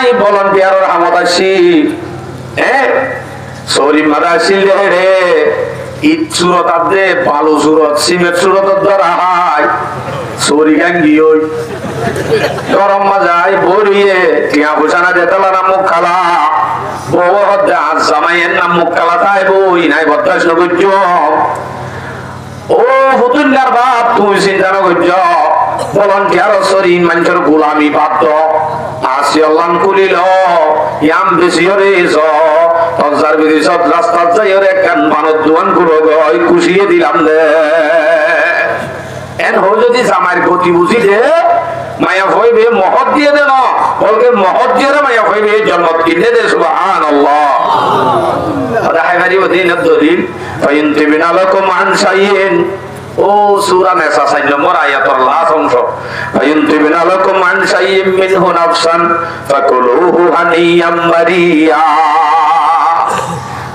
নাই ভলান্টিয়ারের হামত আসি সরি মারা আসিল রে ঈদ সুরত আদে বালু সুরত সিমেন্ট সুরত ধরা হাই সরি গাঙ্গি ওই গরম মাজায় বরিয়ে টিয়া ভূষানা দেতলা নাম মুখ খালা বউ হদ্দে আজ জামাইয়ের নাম মুখ খালা তাই বই নাই বদাস নগর্য ও হুতুল্লার বাপ তুমি চিন্তা নগর্য ভলান্টিয়ার সরি মানুষের গোলামি বাধ্য আসি অল্লান কুলিল ইয়াম বেশি হরে তজার বিদেশত রাস্তাত যাই ওর একখান মানত দোয়ান গুলো গয় খুশিয়ে দিলাম দে এন হো যদি জামাইয়ের গতি বুঝি দে মায়া হইবে মহৎ দিয়ে দে না বলকে মহৎ দিয়ে মায়া হইবে জন্মত কিনে দে সুবহানাল্লাহ রাহাই মারি ওদিন দলিল ফায়ুনতিবিনা লাকুম আন শাইইন ও সূরা নিসা 4 নম্বর আয়াতের লাস্ট অংশ ফায়ুনতিবিনা লাকুম আন শাইইন মিনহু নাফসান ফাকুলুহু হানিয়াম মারিয়া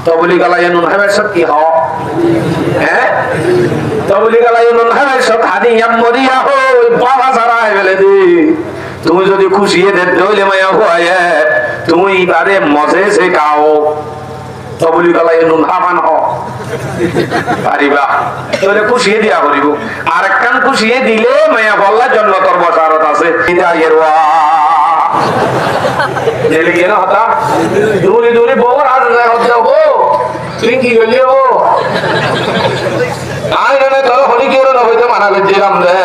তবলি গালায় নুন হামের সব কি হও তবলি গালায় নুন হামের সব হানিয়াম মারিয়া হই বাবা সারা গেলে দি তুমি যদি খুশি দে দইলে মায়া হয় তুমি বারে মজে সে খাও তবলি গালায় নুন হামান হ পারিবা তাহলে খুশিয়ে দিয়া করিব আর একখান খুশিয়ে দিলে মায়া বললা জান্নাতের বশারত আছে হিদায়ের ওয়া দেলি কেন হতা দূরে দূরে বউর হাত যায় হতে গো তুই কি গলি ও আই না তো হলি কি না হইতে মানা করছিলাম রে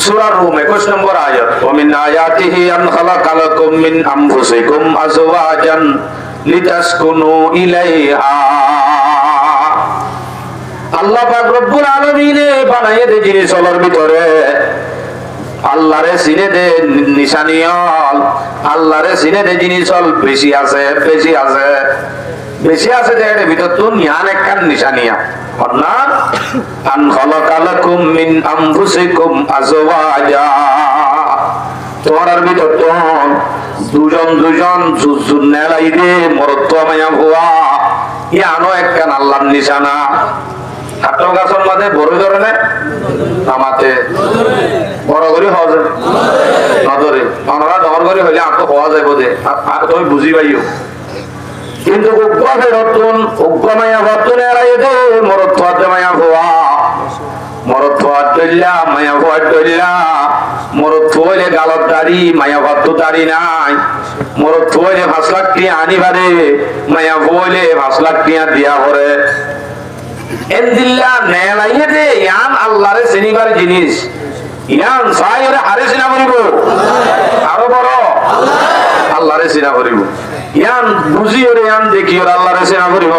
সূরা রুম 21 নম্বর আয়াত ওয়া মিন আয়াতিহি আন খালাকালাকুম মিন আনফুসিকুম আজওয়াজান লিতাসকুনু ইলাইহা আল্লাহ পাক রব্বুল আলামিন বানায়ে দে জিনিসের ভিতরে আল্লাহরে চিনে দে নিশানিয়ল আল্লাহরে চিনে দে জিনিসল বেশি আছে এর ভিতর তো নিয়ান একখান নিশানিয়া অর্থাৎ আন খালাকালাকুম মিন আনফুসিকুম আজওয়াজা তোমার ভিতর তো দুজন জুজুন নেলাই দে মরত্ব মায়া ভুয়া ইয়ানো একখান আল্লাহর নিশানা হাত গাছর মাঝে বড় ধরে না আমাতে বড় করে হওয়া যায় নজরে আমরা ডর করে হইলে আত্ম হওয়া যায় বোধে আর তুমি বুঝি পাইও কিন্তু মায়া ভর্তন এড়াই দে মরত মায়া ভুয়া মরত ধরলা মায়া ভুয়া ধরলা মরত থইলে গালত দাড়ি মায়া ভর্ত দাড়ি নাই মরত থইলে 5 লাখ টিয়া আনি বারে মায়া ভইলে 5 লাখ টিয়া দিয়া করে এন্দিল্লা নেলাইয়ে দে ইয়ান আল্লাহরে চিনিবার জিনিস ইয়ান সাইরে হারে চিনা করিব আরো বড় আল্লাহরে চিনা করিব ইয়ান বুঝিও রে ইয়ান দেখিও আল্লাহরে চিনা করিব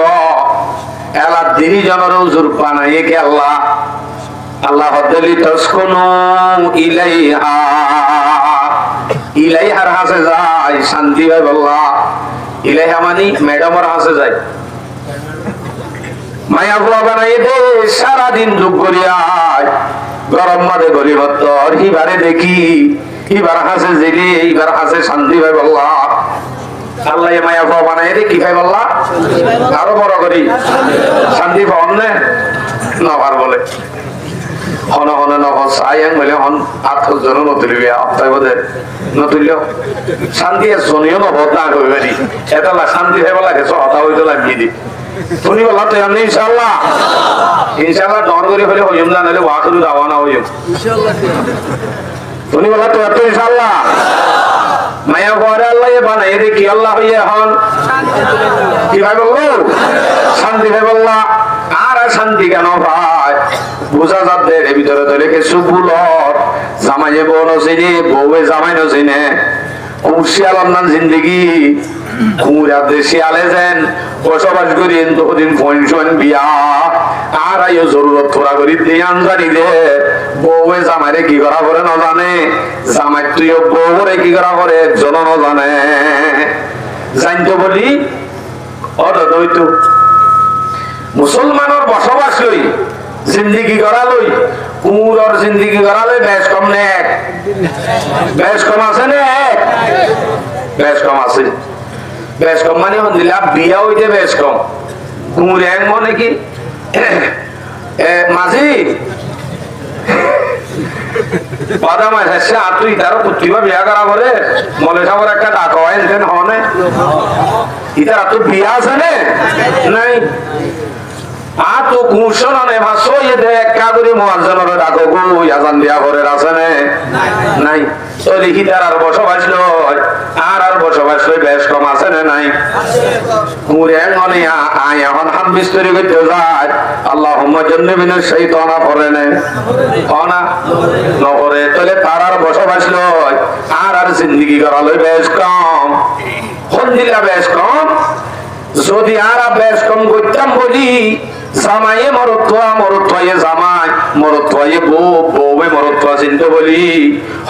এলা দিরি জনর হুজুর বানাইয়ে কে আল্লাহ হদলি তাসকুনু ইলাইহার হাসে যায় শান্তি হয় আল্লাহ ইলাইহা মানে ম্যাডামের হাসে যায় মায়া ভুয়া বানাই দে সারাদিন দুঃখ করিয়ায় গরম মাঝে গরিবত্তর হিবারে দেখি হিবার হাসে জেলে এইবার হাসে শান্তি ভাই বল্লা আল্লাহ মায়া ভুয়া বানাই দে কি ভাই বল্লা আরো বড় করি শান্তি পাওয়ান নে নবার বলে হন হন নহস আয়াং বলে হন আত্মর জন্য নতুলিবি আপনার বোধে নতুলিও শান্তি শনিও নবত না করি এটা শান্তি হয়ে বলা গেছো হতা হইতে লাগিয়ে দি তুমি বলা তো এমনি ইনশাআল্লাহ ডর করে হলে হইম না নাহলে ওয়াকুল দাওয়ানা হইম তুমি বলা তো এত ইনশাআল্লাহ মায়া ঘরে আল্লাহ বানাই রে কি আল্লাহ হইয়ে হন কি ভাই বলবো শান্তি ভাই বললা আর শান্তি কেন ভাই বুঝা যাচ্ছে এর ভিতরে তো রেখে সুবুলর জামাইয়ে বউ নচিনে বউয়ে জামাই নচিনে কুশিয়াল নাম জিন্দগি কুমুরা দেশে আলে যেন বসবাস করি ততদিন ফোন বিয়া আর আইও জরুরত থোড়া করি দেয়ান জানি দে বউয়ে জামাইরে কি করা করে না জানে জামাই তুইও বউরে কি করা করে একজন না জানে জানতো বলি অর্থাৎ হইতো মুসলমানের বসবাস লই জিন্দগি করা লই কুমুরর জিন্দগি করা লই বেশ কম নে বেশ কম আছে নে বেশ কম আছে বেশ কম মানে দিলা বিয়া হইতে বেশ কম কুমুরে এক মনে কি মাঝি বাদাম আছে আর তুই তার পুত্রিবা বিয়া করা করে মলে সাগর একটা ডাক হয় তেন হনে ইতারা তো বিয়া আছে নাই আতো কুশননে ভাষো দে কাগরি মুয়াজ্জিনের ডাকো গো আজান দিয়া করে আছে নাই তো লিখি তার আর বসবাস লয় আর বসবাস লয় বেশ কম আছে নাই মুরে মনে আয় এখন হাম বিস্তরি করতে যায় আল্লাহুম্মা জান্নিবিনা শাইতানা করে নে অনা নহরে তাহলে তার আর বসবাস লয় আর জিন্দেগি করা লয় বেশ কম কোন দিলা বেশ কম যদি আর বেশ কম করতাম বলি জামাইয়ে মরত্বায়ে জামাই মরত্বায়ে বউয়ে মরত্বা চিন্তা বলি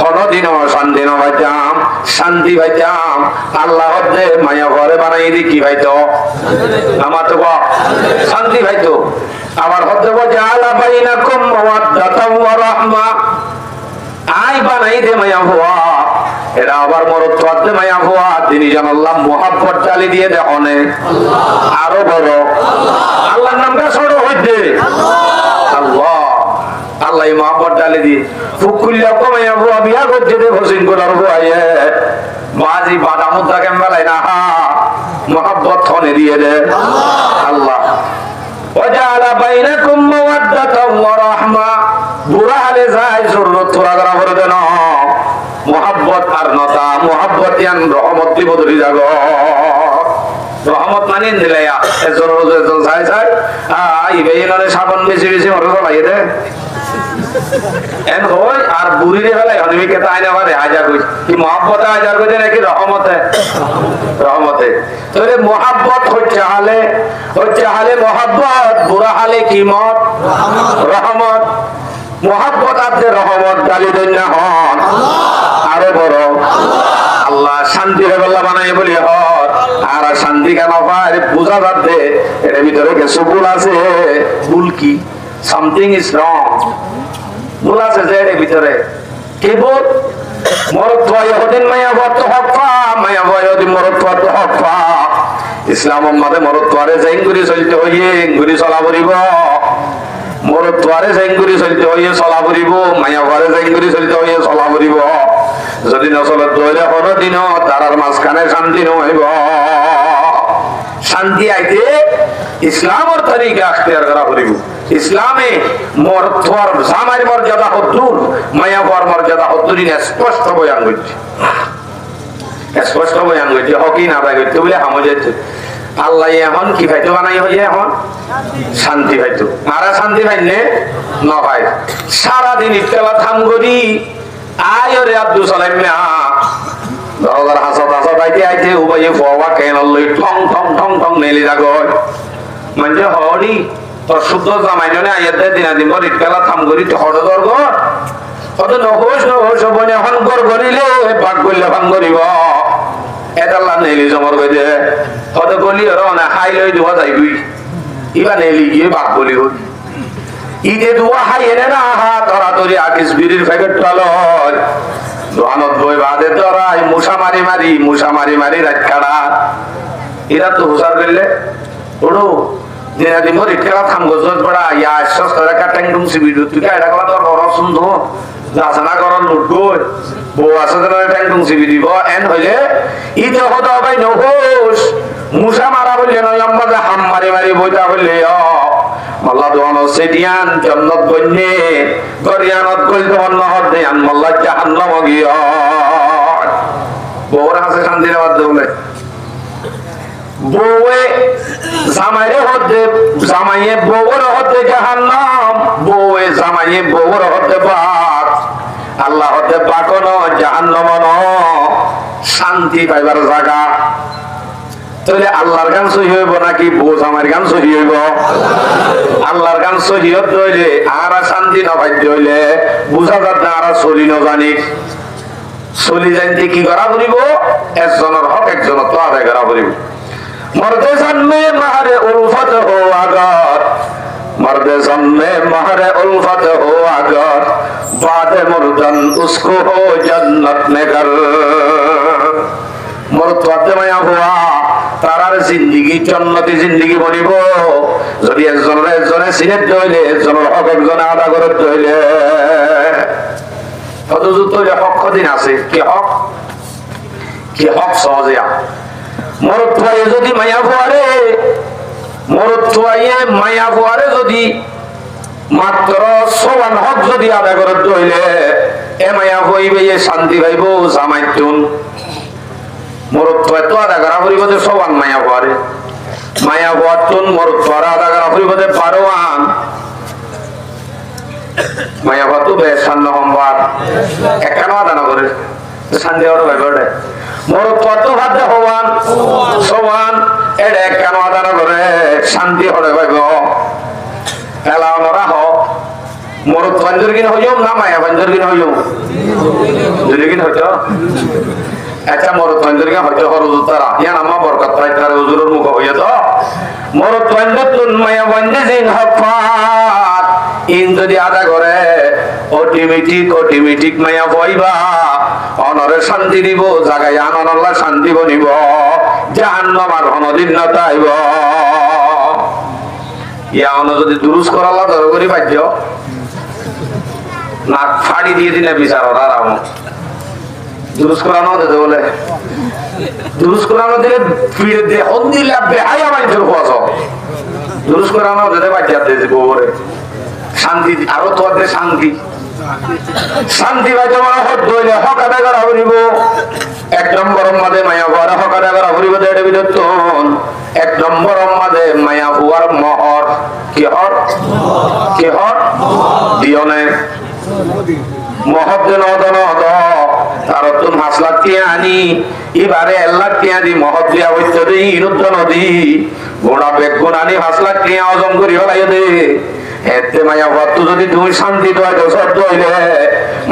হরদিন শান্তি পাইতাম শান্তি পাইতাম আল্লাহ মায়া ঘরে বানাই দি কি পাইতো আমার তো শান্তি পাইতো আবার হতে জাআলা বাইনাকুম মাওয়াদ্দাতাও ওয়া রাহমা আই বানাই দে মায়া হওয়া এরা আবার মরত্বা দে মায়া হওয়া তিনি যেন আল্লাহ মুহাব্বত চালি দিয়ে দে অনেক আরো বড় আল্লাহর নামটা ছোট হইতে আল্লাহ আল্লাহ মুহাব্বত ডালে দি ফুকুল্লা কমাইয়া বুয়া বিয়া করতে দে হোসেন করার বুয়ায়ে বাজি বাদামুদ্দা কেমলাই না মুহাব্বত থনে দিয়ে দে আল্লাহ ওয়াজালা বাইনাকুম মাওয়াদ্দাতাও ওয়া রাহমা বুড়া হলে যায় জরুরত তোরা করা করে দেন মুহাব্বত আর নতা মুহাব্বত ইয়ান রহমত দিব ধরি জাগ রহমত মানে দিলাইয়া এজন এজন চাই চাই ইবেইনরে সাবন বেশি বেশি মরে লাগিয়ে দে এন হই আর বুড়িরে ফেলাই হনিবি কে তাই না পারে হাজার কই কি মুহাব্বতে হাজার কই নাকি রহমতে রহমতে তোরে মুহাব্বত হচ্ছে হালে মুহাব্বত বুড়া হালে কি মত রহমত মুহাব্বত আছে রহমত গালি দেন না হন আরো বড় আল্লাহ শান্তি আল্লাহ বানাই বলি হর আর শান্তি কেন পায় বুঝা যাচ্ছে এর ভিতরে কিছু ভুল আছে ভুল কি সামথিং ইজ রং ভুল আছে যে এর ভিতরে কি ভুল মরত্বায় হদিন মায়া বত হফা মায়া বয়দিন মরত্বাত হফা ইসলাম উম্মতে মরত্বারে জাইঙ্গুরি চলতে হইয়ে ইঙ্গুরি চলা পড়িব মরত্বারে জাইঙ্গুরি চলতে হইয়ে চলা পড়িব মায়া ঘরে জাইঙ্গুরি চলতে হইয়ে চলা পড়িব যদি নচলত ধরে কোনো দিন তারার মাঝখানে শান্তি নহইব শান্তি আইতে ইসলামের তরিকা আখতিয়ার করা করিব ইসলামে মরত্বর জামাইর মর্যাদা হদ্দুর মায়াবর মর্যাদা হদ্দুরি স্পষ্ট বয়ান করছে হকি না ভাই করতে বলে হামজাইতে আল্লাহ এখন কি ভাইতো বানাই হইয়া এখন শান্তি ভাইতো আর শান্তি ভাইনে ন ভাই সারাদিন ইফতেলা থাম করি আয় রে আব্দুল সালাম না দরজার হাসত হাসত আইতে উবাইয়ে ফোয়া কেন লই ঠং ঠং ঠং ঠং নেলি রাগয় মানে হরি তোর শুদ্ধ জামাইনে আইতে দিন পর ইফতেলা থাম করি তো হড় দরগ কত নহস বনে হন কর করিলে পাক করলে ভাঙ করিব এটাল্লা নেলি জমর কই দে কত গলি আর না হাই লই দুয়া যাইবি ইবা নেলি গিয়ে পাক বলি হই ইদে দুয়া হাই এনে না হা তোরা তোরি আকিস বিড়ির প্যাকেট টালর দোয়ানত বই বাদে তোরাই মুসা মারি মারি রাত কাড়া এরা তো হুসার করলে ওড়ো দিনা দিন মরি খেলা থাম গজত বড়া ইয়া আশ্বাস তোরা কাটাং ডুম সিবিডু তুই কাটা কলা তোর বড় সুন্দর যাসনা করন লুটগো বউ আছে তোরা টাং ডুম সিবি দিব এন হইলে ইতে হতো ভাই নহোস মুসা মারা বললে না লম্বা যে হাম মারি বইতা বললে আল্লাহ দোয়ান সেদিয়ান জান্নাত বন্নে গরিয়ানত কইল দোয়ান নহর দেয়ান আল্লাহ জাহান্নাম গিয়া বউর আছে শান্তির বাদ বলে বউয়ে জামাইয়ে বউর হতে জাহান্নাম বউয়ে জামাইয়ে বউর হতে পাক আল্লাহ হতে পাকন জাহান্নাম শান্তি পাইবার জায়গা তাহলে আল্লাহর গান সহি হইব নাকি বউ জামাইয়ের গান সহি হইব আল্লাহর গান সহিয়ত হইলে আর শান্তি না পাইতে হইলে বুঝা যাতে আর চলি ন জানি চলি জানতে কি করা করিব একজনের হক একজনের তো আদায় করা করিব मर्दे जन्मे महरे उल्फत हो अगर मर्दे जन्मे महरे उल्फत हो अगर बाद मुर्दन उसको हो जन्नत में घर मर्दे माया हुआ तारार जिंदगी जन्नती जिंदगी बनिब যদি একজনে সিনেট হইলে একজনের হক একজনে আদা করতে হইলে কত যুদ্ধ হক দিন আছে কি হক কি হক সহজিয়া মরদ ফুয়াইয়ে যদি মায়া ফুয়ারে মরদ ফুয়াইয়ে মায়া ফুয়ারে যদি মাত্র সমান হক যদি আদায় করে হইলে এ মায়া হইবে শান্তি পাইব জামাইতুন মরদ ফুয়াই তো আদা করা হইব যে সমান মায়া ফুয়ারে মায়া ফুয়াতুন মরদ ফুয়ারা আদা করা হইব যে পারোয়ান মায়া ফুয়া তো বেশ সান্ন সম্বাদ একখানো আদা না করে শান্তি হওয়ার ব্যাপারে মরদ ফুয়া তো ভাত হওয়ান সমান এটা একখানো আদা না করে শান্তি হরে পাইব এলাও নরা হোক মরদ পাঞ্জরগিন হইম না মায়া পাঞ্জরগিন হইম দুইগিন হইতো একটা মরদ পাঞ্জরগিন হইতো হরুদ তারা ইয়ান আমা বরকত পাই তার হুজুরের মুখ হইয়া তো মরদ পাঞ্জতুন মায়া পাঞ্জিন হফাত ইন যদি আদা করে অটোমেটিক মায়া হইবা অনরে শান্তি দিব জাগায় আনন্দ শান্তি বনিব জাহান্নাম আর অনদিন না তাইব ইয়ানো যদি দুরুস করালা ধর করি বাধ্য না ফাড়ি দিয়ে দিলে বিচার ওরা আরাম দুরুস করানো দিতে বলে দুরুস করানো দিলে ফিরে দিয়ে হন দিলে বেহায়া বাইর হওয়া দুরুস করানো দিতে বাধ্য দিয়েছে গোবরে শান্তি আরো তোমাদের শান্তি শান্তি ভাই তোমার হক দইলে হক আদায় করা হইব এক নম্বর মাঝে মায়া ভরা হক আদায় করা হইব দেড় বিদত্তন এক নম্বর মাঝে মায়া হুয়ার মহর কি হর দিয়নে মহব্বে নদন হদ তার তো 5 লাখ টাকা আনি এবারে 1 লাখ টাকা দি মহব দিয়া হইতে দে ইনুদ্দ নদী গোড়া বেগুন আনি 5 লাখ টাকা অজম করি হলাই দে এতে মায়া ভক্ত যদি তুমি শান্তি দোয়া দেও সত্য হইলে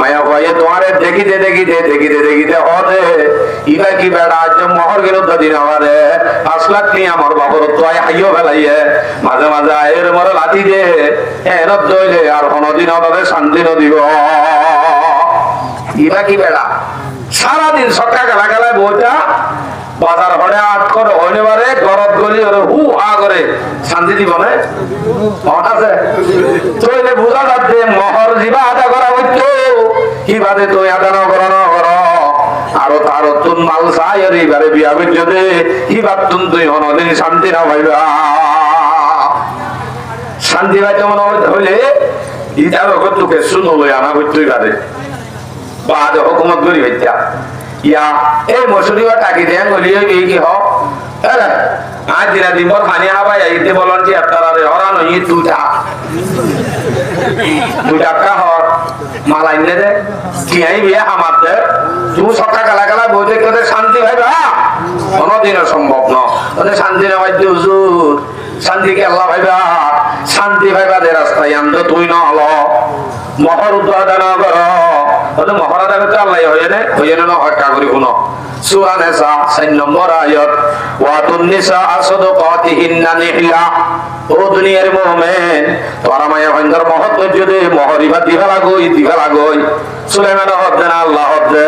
মায়া ভয়ে তোমারে দেখিতে হদে ইবা কি বেড়া আজ মহর গেল দিন আমারে 5 লাখ টাকা আমার বাবর তো হাইও ফেলাইয়ে মাঝে মাঝে আয়ের মরে লাঠি দে এরব দইলে আর কোনদিন হবে শান্তি নদীব ইবা কি বেড়া সারাদিন সকাল গালাগালায় বইটা বাজার হড়ে আট করে হইনেবারে গরদ গলি ওরে হু হা করে শান্তি দিব না আছে তইলে বুঝা যাচ্ছে মহর জিবা আদা করা হইতো কি বাদে তুই আদা না করা না কর আরো তার তুন মাল চাই আর এবারে বিয়া বিদ্য দে কি ভাবতুন তুই হনদিন শান্তি না পাইবা শান্তি পাইতে মনে হইলে ইটার তোকে শুনো লই আনা হইতই বাদে বাদে হুকুমত করি হইতা ইয়া এই মসুরি বা টাকি দেন বলি এই কি হোক আজ দিনা দিন পর খানি হাবাই আইতে বলন যে আপনারা হরান হই দুই টাকা হর মালা ইনে দে কি আই বিয়া আমার দে তুমি সকাল গালা বইতে কেটে শান্তি ভাইবা কোনদিনও সম্ভব না ওদের শান্তি না ভাই হুজুর শান্তি কে আল্লাহ ভাইবা শান্তি ভাইবা দে রাস্তায় আনতো তুই না হলো মহর উদ্বোধন কর ওদের মহর আদা করতে আল্লাহ হইয়ে না হত্যা করি শুনো সূরা নিসা 4 নম্বর আয়াত ওয়াতুন নিসা সাদাকাতিহিন্না নিহলা ও দুনিয়ার মুমিন তোরা মায়া ভাঙ্গার মহত্ব যদি মহরিবা দিবা লাগই সুলাইমান হদ্দে না আল্লাহ হদ্দে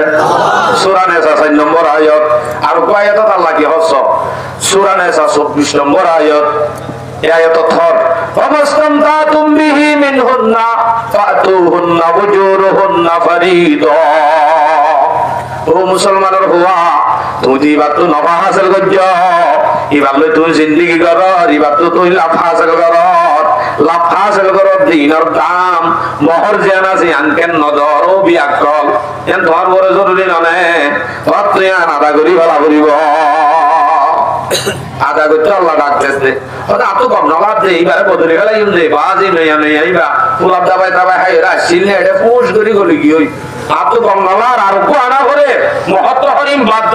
সূরা নিসা 4 নম্বর আয়াত আর কয় আয়াত আল্লাহ কি হচ্ছে সূরা নিসা 24 নম্বর আয়াত আয়াত থর ফামাস্তামতাতুম বিহি মিনহুন্না ফাতুহুন্না বুজুরুহুন্না ফারিদা ও মুসলমানের হুয়া তুমি দিবা তো নফা হাসিল করছ এবার তুই জিন্দিগি কর এবার তো তুই লাভ হাসিল কর দিনের দাম মহর যেন আছে আনকেন নজর ও বিয়াকল এন তোমার বড় জরুরি ননে তোমার তুই আদা করি ভালা করিব আদা করতে আল্লাহ ডাকতেছে ওটা এত কম নলাপ দে এইবারে বদলে গেলে দে বাজি নেই আইবা ফুলাপ দাবাই হাইরা আসছিল না এটা পুষ করি গলি কি ওই এত কম নলার আর কো আনা করে মহত্ব হরিম বাধ্য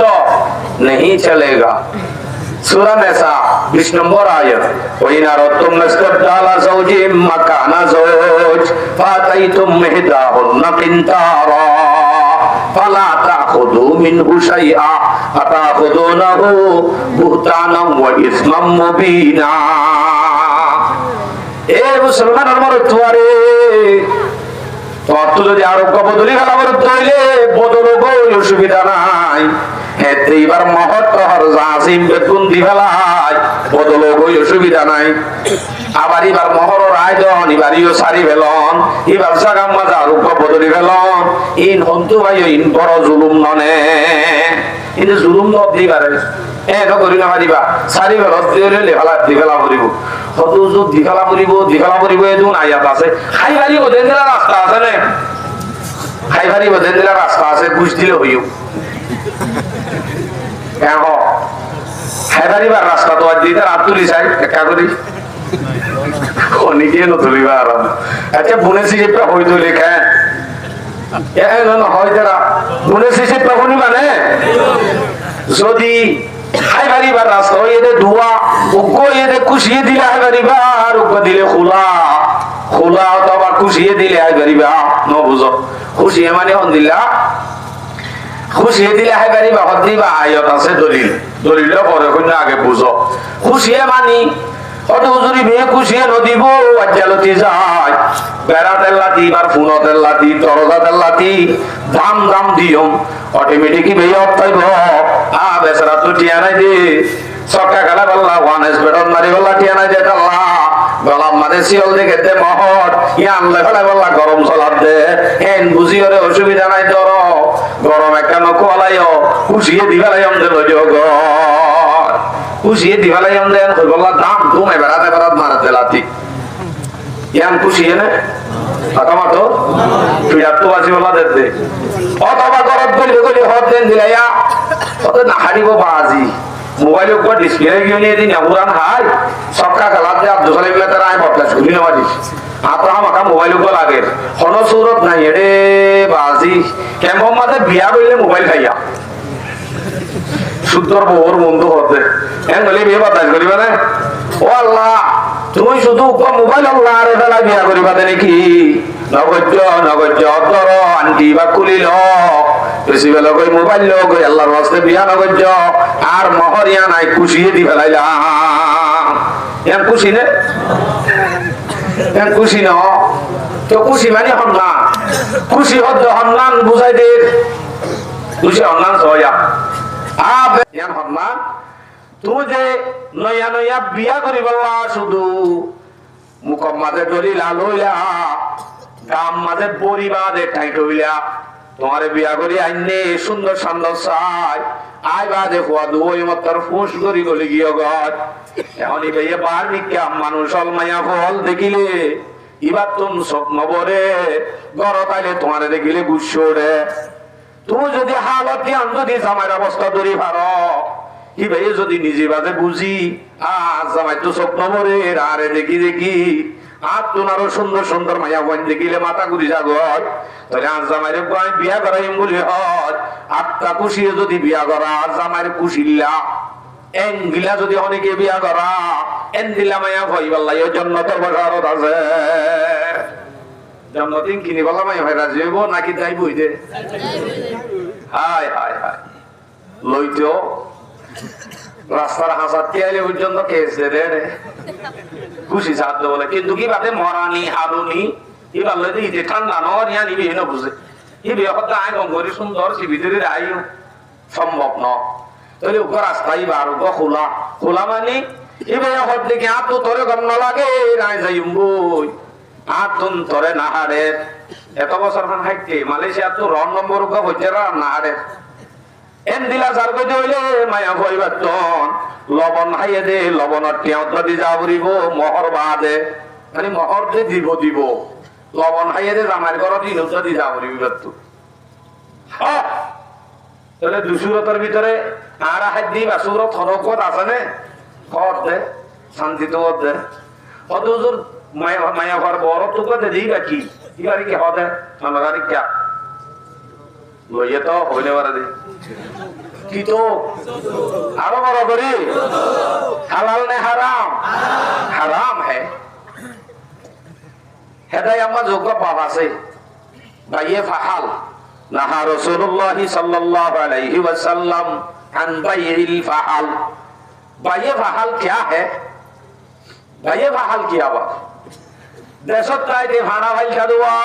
नहीं चलेगा सूरा निसा 20 नंबर आयत वइन अरदतुम इस्तिबदाला ज़ौजिम मकाना ज़ौज फातैतुम इहदाहुन्ना किंतारा फला ताखुदू मिनहु शैआ अताखुदूनहु बुहतानम व इस्मम मुबीना ए मुसलमानर मरतुआरे তো যদি আরো বদলি গেল আবার তৈলে বদল অসুবিধা নাই এইবার মহত্তর জাসিম বেতন দিবেলাই বদল অসুবিধা নাই আবার এবার মহর আয়োজন এবারও সারি ফেলন এবার জাগাম মাজা রূপ বদলি ফেলন ইন হন্তু ভাই ইন বড় জুলুম ননে কিন্তু জুলুম নদ দিবারে করি না দিবা চারি বেলত দিফেলা ফুরিব কত দিফেলা ফুরিব এদিন আয়াত আছে খাইবারি বোধেন দিলা রাস্তা আছে নে খাইবারি বোধেন দিলা রাস্তা আছে ঘুষ দিলে হইও খাইবারিবার রাস্তা তো আজ দিতে রাত তুলি চাই একা করি অনেকে নতুলিবা আর আচ্ছা বুনে সিজিপটা হইতো লেখা হয় তারা বুনে সিজিপটা শুনি মানে যদি খাইবারিবার রাস্তা হয় এদের ধোয়া উগ্র এদের খুশিয়ে দিলে খাইবারিবা আর উগ্র দিলে খোলা অথবা খুশিয়ে দিলে খাইবারিবা নবুঝ খুশিয়ে মানে হন দিলা খুশিয়ে দিলে খাইবারিবা হন দিবা আয়ত আছে দলিল পরে শুনে আগে বুঝো খুশিয়ে মানি অত হুজুরি মেয়ে খুশিয়ে নদীব আজ্জালতি যায় বেড়াতের লাতি আর ফুনতের লাতি তরজাতের লাতি দাম দিয়ম অটোমেটিকই বেয়ে অত্যাইব বেচারা তো টিয়া নাই দে সকা গালা বললা ওয়ানেস বেড়ন মারি বললা টিয়া নাই দে কাল্লা গলাম মানে শিয়ল দেখে দে মহর ইয়া আনলে ফেলে বললা গরম চলার দে হেন বুঝি ওরে অসুবিধা নাই তোর গরম একটা নকুয়ালাইও খুশিয়ে দিবালাইম দে লইগ খুশিয়ে দিবালাইম দেন কই বললা দাম তুমি বেড়াতে মারাতে লাতি ইয়ান খুশিয়ে নে আকামাতো ফিরাত তো বাজি বলা দে অথবা গরত গলি হত দেন দিলাইয়া অত না হারিব বাজি মোবাইল উপর ডিসপ্লে গিয়ে নিয়ে দিন আবুরান হাই সক্কা গালাত দে আব্দুল সালিম লে তারা আই বদলাস গুলি না মারিস আতা আমাকা মোবাইল উপর লাগে কোন সুরত নাই রে বাজি কেমন মাতে বিয়া কইলে মোবাইল খাইয়া সুন্দর বউর বন্ধু হতে এন বলি বিয়ে বাতাস করিবা না ও আল্লাহ তুমি শুধু মোবাইল আল্লাহ আর ফেলা বিয়া করিবা নাকি নগজ্য অন্তর আন্টি বা কুলিল বেশি বেলা কই মোবাইল লই আল্লাহর ওয়াস্তে বিয়া নগজ্য আর মহরিয়া নাই খুশিয়ে দি ফেলাইলাম এন খুশি নে এন খুশি ন তো খুশি মানে হন্নান খুশি হদ্দ হন্নান বুঝাই দে খুশি হন্নান সয়া ইয়ান হন্নান তুমি যে নয়া বিয়া করিবলা শুধু মুখম মাঝে দলিলা লইলা গাম মাঝে পরিবারে ঠাই টইলা তোমারে বিয়া করি আইনে সুন্দর সুন্দর চাই আই বাদে খোয়া দুই মতর ফুস করি গলি গিয়ে গর এখন ইবে বার বিজ্ঞা মানুষ মায়া ফল দেখিলে ইবার তুম স্বপ্ন বরে গর তাইলে তোমারে দেখিলে গুচ্ছ রে তুমি যদি হালত জ্ঞান যদি জামাইয়ের অবস্থা ধরি ভার ইবে যদি নিজে বাজে বুঝি জামাই তো স্বপ্ন বরে আরে দেখি আর তোমারও সুন্দর মায়া বোন দেখিলে মাথা ঘুরি যাগর তাহলে আজ জামাইরে বিয়া করাইম বলি হয় আটটা খুশিয়ে যদি বিয়া করা জামাইরে খুশিল্লা এন গিলা যদি অনেকে বিয়া করা এন দিলা মায়া ভয় বললাই ওই জন্নতের বসারত আছে জন্নতিন কিনি বলা মাই হয় রাজি হইব নাকি যাইবই দে হায় লইতো রাস্তার হাসাত কে আইলে পর্যন্ত কেস দে রে খুশি সাধ্য বলে কিন্তু কি বাদে মরানি হারুনি এবার লইতে ইতে ঠান্ডা নর ইয়া নিবি না বুঝে এই বিহত আই গঙ্গরি সুন্দর সে ভিতরে আইও সম্ভব ন তাহলে উপর রাস্তায় বার খোলা মানে এবার হট দেখে আত তোরে গম লাগে রাই যাইম বই আতুন তোরে নাহারে এত বছর খান হাইতে মালয়েশিয়া তো রন নম্বর উকা হইতে নাহারে এন দিলা সার কইতে হইলে মায়া কইবার তন লবণ খাইয়ে দে লবণের টিয়াউত দি যা বরিব মহর বাদে মানে মহর যে দিব লবণ খাইয়ে দে জামার ঘর দিনত দি যা বরিব তো তাহলে দুসুরতের ভিতরে আর হাত দি বা সুরত হরকত আছে নে কর দে শান্তি তো দে কত হুজুর মায়া ঘর বড় টুকরা দে দিবা কি ইবারে কি হদে আমারে কি লইয়ে তো হইলে বারে দে কি তো আরো বড় করি হালাল নে হারাম হারাম है হেদায় আমার যোগ্য পাপ আছে বাইয়ে ফাহাল নাহা রাসূলুল্লাহ সাল্লাল্লাহু আলাইহি ওয়াসাল্লাম আন বাইইল ফাহাল বাইয়ে ফাহাল क्या है বাইয়ে ফাহাল কি আবার দেশত তাইতে ভাড়া ভাই সাদুয়া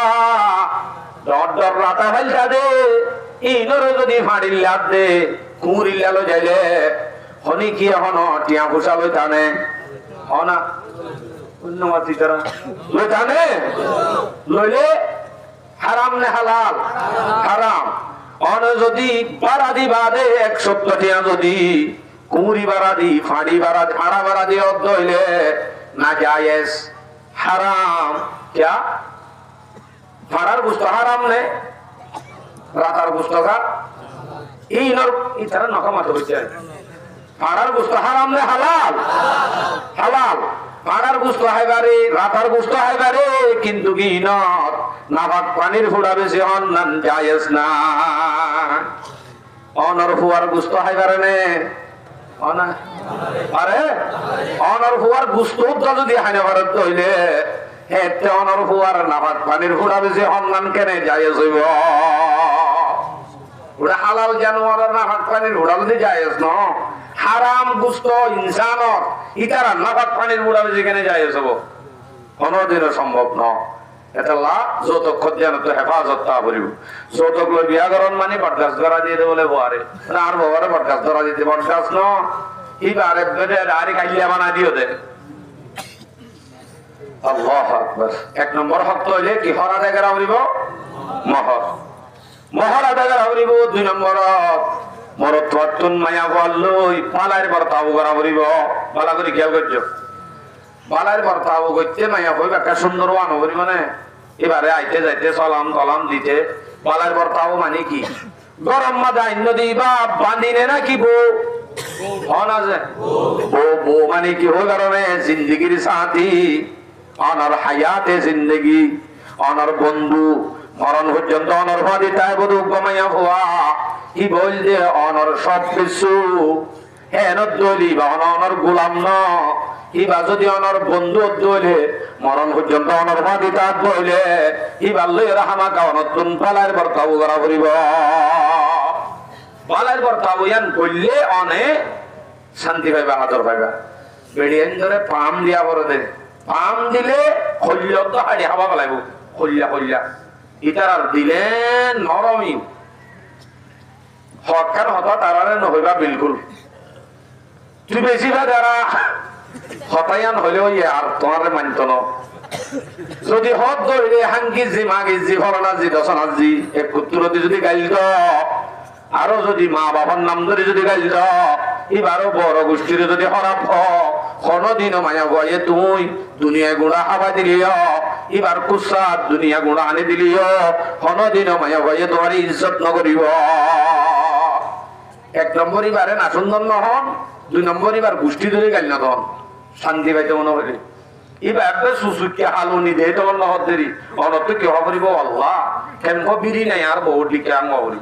ডর রাতা ভাই সাদে ইনরে যদি ফাড়িল লাদ দে কুরিলালো যাইলে হনি কি হন টিয়া ঘুষা লই তানে হনা উন্নতি তারা লই তানে লইলে হারাম নে হালাল হারাম অন যদি বারাদি বাদে 170 টিয়া যদি কুমুরি বারাদি ফাড়ি বারাদি ফাড়া বারাদি অর্ধ হইলে না জায়েজ হারাম क्या ফাড়ার গোশত হারাম নে রাতার গোশত খা এই নর ইতারা নকামাত হইছে ফাড়ার গোশত হারাম নে হালাল হালাল ফাড়ার গোশত হাইবারে রাতার গোশত হাইবারে কিন্তু কি নর নাবাক পানির ফুড়া বেশি অন্যান জায়েজ না অনর ফুয়ার গোশত হাইবারে নে অনা আরে অনর ফুয়ার গোশত যদি হাইনা ভারত হইলে হেতে অনর ফুয়ার নাবাক পানির ফুড়া বেশি অন্যান কেনে জায়েজ হইব ওরা হালাল জানোয়ার নাবাক পানির ফুড়া বেশি জায়েজ ন হারাম গোশত ইনসানত ইতারা নাবাক পানির ফুড়া বেশি কেনে জায়েজ হবো কোনদিনও সম্ভব ন এটা লা যৌতুক খতিয়ান তো হেফাজত তা করিব যৌতুক লই বিয়া করন মানে বরদাস্ত করা দিয়ে বলে বহারে আর বহারে বরদাস্ত করা দিতে বরদাস্ত ন ইবারে বেদে আরি কাইয়া বানা দিও দে আল্লাহু আকবার এক নম্বর হক তো হইলে কি হর আদায় করা হইব মোহর মোহর আদায় করা হইব দুই নম্বর মরত ওয়াতুন মায়া বললই পালার বর্তাও করা হইব বালা করে খেয়াল করছো বালার বর্তাও করতে মায়া হইব একটা সুন্দর ওয়ান হইব মানে এবারে আইতে যাইতে সালাম সালাম দিতে বালার বর্তাও মানে কি গরম মাদা নদী বা বাঁধিনে নাকি বউ অনাজে বউ মানে কি হই কারণে জিন্দেগির সাথী অনর হায়াতে জিন্দগি অনর বন্ধু মরণ পর্যন্ত অনর ভাদি তাই বধু কমাইয়া হওয়া কি বল যে অনর সব কিছু হেন দলি বা অনর গোলাম ন ইবা যদি অনর বন্ধু দলে মরণ পর্যন্ত অনর ভাদি তাত বইলে ইবার লই রাহামা কাওনতুন পালার বর্তাও করা করিব পালার বর্তাও ইয়ান কইলে অনে শান্তি পাইবা আদর পাইবা বেড়িয়ান ধরে পাম দিয়া বড় দে পাম দিলে খল্য তো হাড়ি হাওয়া গলাইব খল্লা খল্লা ইতার আর দিলে নরমি হকার হতা তারারে নহইবা বিলকুল তুই বেশি বা যারা হতায়ান হলেও আর তোমার মানত ন যদি হত ধরে হাঙ্গি জি মাগি জি ফলনা জি দশনা জি এক পুত্রতি যদি গাইল দ আরো যদি মা বাবার নাম ধরে যদি গাইল দ এবারও বড় গোষ্ঠীর যদি হরাপ কোনদিনও মায়া গয়ে তুই দুনিয়া গুণা হাবা দিলিও এবার কুসাদ দুনিয়া গুণা আনি দিলিও কোনদিনও মায়া গয়ে তোমার ইজ্জত নকরিব এক নম্বর এবারে না সুন্দর নহন দুই নম্বর এবার গোষ্ঠী ধরে গাইল না তখন শান্তি পাইতে মনে হলে এবার সুসুকে হালুনি দে তখন নহত দেরি অনত কি হবরিব আল্লাহ কেন বিড়ি নাই আর বহুত লিখে আম হবরি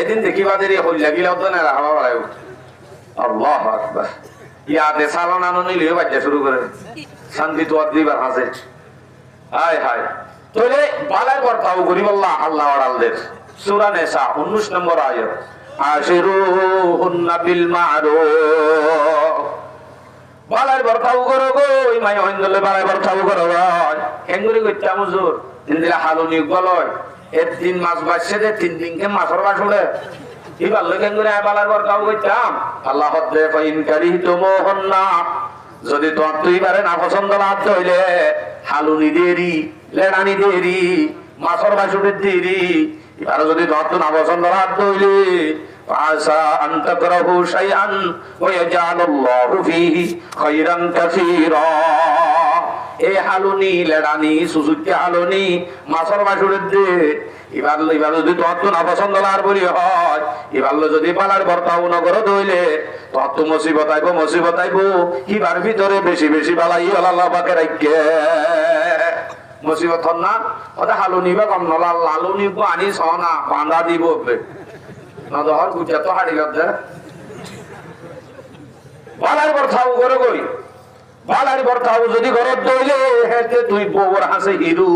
এদিন দেখিবা দেরি হল লাগিলেও তো না রাখবা বাড়াই আল্লাহু আকবার ইয়াতে সালান আনো নিলে বাজ্যা শুরু করে শান্তি তো দিবার আছে হায় হায় তোলে বালায় বর্তাও করিব আল্লাহ আল্লাহ আড়ালদের সূরা নিসা 19 নম্বর আয়াত আশিরুহুন্না বিল মারুফ বালায় বর্তাও করো গো ওই মায়া হইন্দলে বালায় বর্তাও করো ভাই হেঙ্গুরি কইতা হুজুর ইন্দিরা হালুনি গলয় একদিন মাছ বাসছে যে 3 দিনকে মাছর বাস উড়ে এবার লোকেন করে বালার বর্তাও কইতাম আল্লাহ হদ্দে ফাইন কারিহতুমুহুন্না যদি তোমার তুই বারে না পছন্দ লাগতে হইলে হালুনি দেরি লেড়ানি দেরি মাছর বাস উড়ে দেরি এবার যদি তোমার তো না পছন্দ লাগতে হইলে আসা আন তাকরাহু শাইআন ওয়া ইয়াজআলুল্লাহু ফীহি খায়রান কাসীরা এই হালুনি লেড়ানি সুসুকে হালুনি মাছর বাসুরের দে এবার যদি তোর তো না পছন্দ লার বলি হয় এবার যদি পালার বর্তাও নগর দইলে তোর তো মুসিবত আইব এবার ভিতরে বেশি বেশি বালাই আল্লাহ পাকে রাখে মুসিবত না ওটা হালুনি বা কম নলা লালুনি আনি সনা বাঁধা দিব না দহর গুজা তো হাড়ি গদ্দে পালার বর্তাও করে কই বালার বর্তাও যদি ঘরত দইলে হেতে তুই বউর হাসে হিরু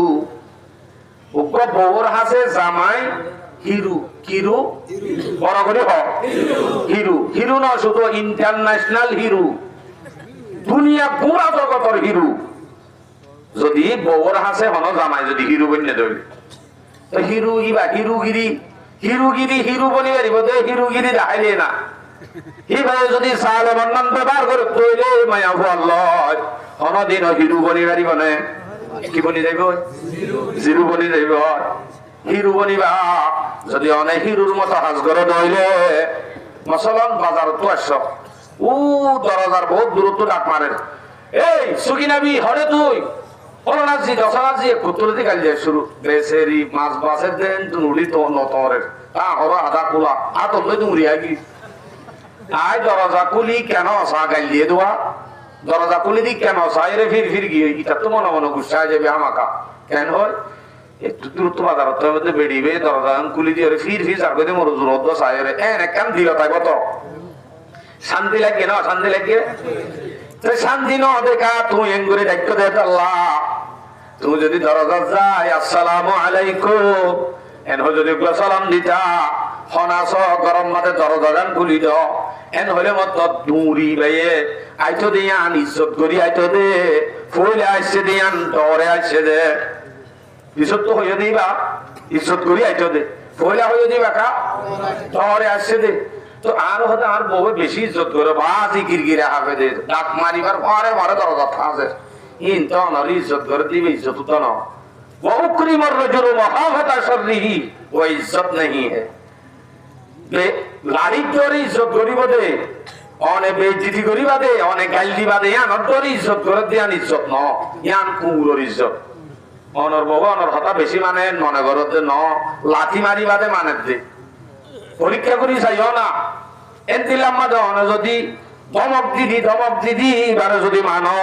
উগ্র বউর হাসে জামাই হিরু কিরু বড় করে হ হিরু হিরু না শুধু ইন্টারন্যাশনাল হিরু দুনিয়া পুরা জগতের হিরু যদি বউর হাসে হন জামাই যদি হিরু বন্যে দইলে তো হিরু ইবা হিরুগিরি হিরু বলি পারিব তো হিরুগিরি দেখাইলে না এইভাবে যদি সালে বর্ণন ব্যবহার করে তৈলে মায়া লয় কোনদিন হিরু বনি পারিব না কি বনি যাইব জিরু বনি যাইব হিরু বনিবা যদি অনেক হিরুর মতো হাজ করে দইলে মসলন বাজার তো আস ও দরজার বহুত দূরত্ব ডাক মারেন এই সুখী নাবি হরে তুই অরনাথজি দশনাথজি কুতুরতি গাল যায় শুরু বেসেরি মাছ বাসের দেন তুনুড়ি তো নতরের তা হর আধা কুলা আতর লই তুমি রিয়াগি আয় দরজা কুলি কেন সা গাল দিয়ে দেওয়া দরজা কুলি দি কেন সাইরে ফির ফির গিয়ে এটা তো মনে মনে গুসায় যাবে আমাকা কেন হয় একটু দূরত্ব বাজারত্বের মধ্যে বেড়িবে দরজা কুলি দিয়ে ফির ফির যার করে মোর জোরত সাইরে এন কেন দিল তাই কত শান্তি লাগে না শান্তি লাগে শান্তি ন দেখা তুমি এঙ্গুরি দায়িত্ব দে আল্লাহ তুমি যদি দরজা যাই আসসালামু আলাইকুম এন যদি সালাম দিতা হনাস গরম মাঠে দরজা গান খুলি দ এন হলে মত দূরি বাইয়ে আইতো দিয়ান ইজ্জত করি আইতো দে ফুলে আইসে দিয়ান ডরে আইসে দে ইজ্জত তো হইয়া দিবা ইজ্জত করি আইতো দে ফুলে হইয়া দিবা কা ডরে আইসে দে তো আর হতে আর বউ বেশি ইজ্জত করে বাজি গিরগিরা হবে দে ডাক মারিবার পরে পরে দরজা থাকে ইন তো নর ইজ্জত করে দিবে ইজ্জত তো না وأكرم الرجل مخافة شره وعزت नहीं है লাড়ির দরে ইজ্জত করিব দে অনে বেইজ্জতি করিবা দে অনে গাল দিবা দে ইয়ান দরে ইজ্জত করে দিয়ান ইজ্জত ন ইয়ান কুকুরের ইজ্জত অনর বউ অনর হতা বেশি মানে মনে করতে ন লাঠি মারিবা দে মানে দে পরীক্ষা করি চাইও না এন দিলাম মাঝে অনে যদি ধমক দিদি এবারে যদি মানো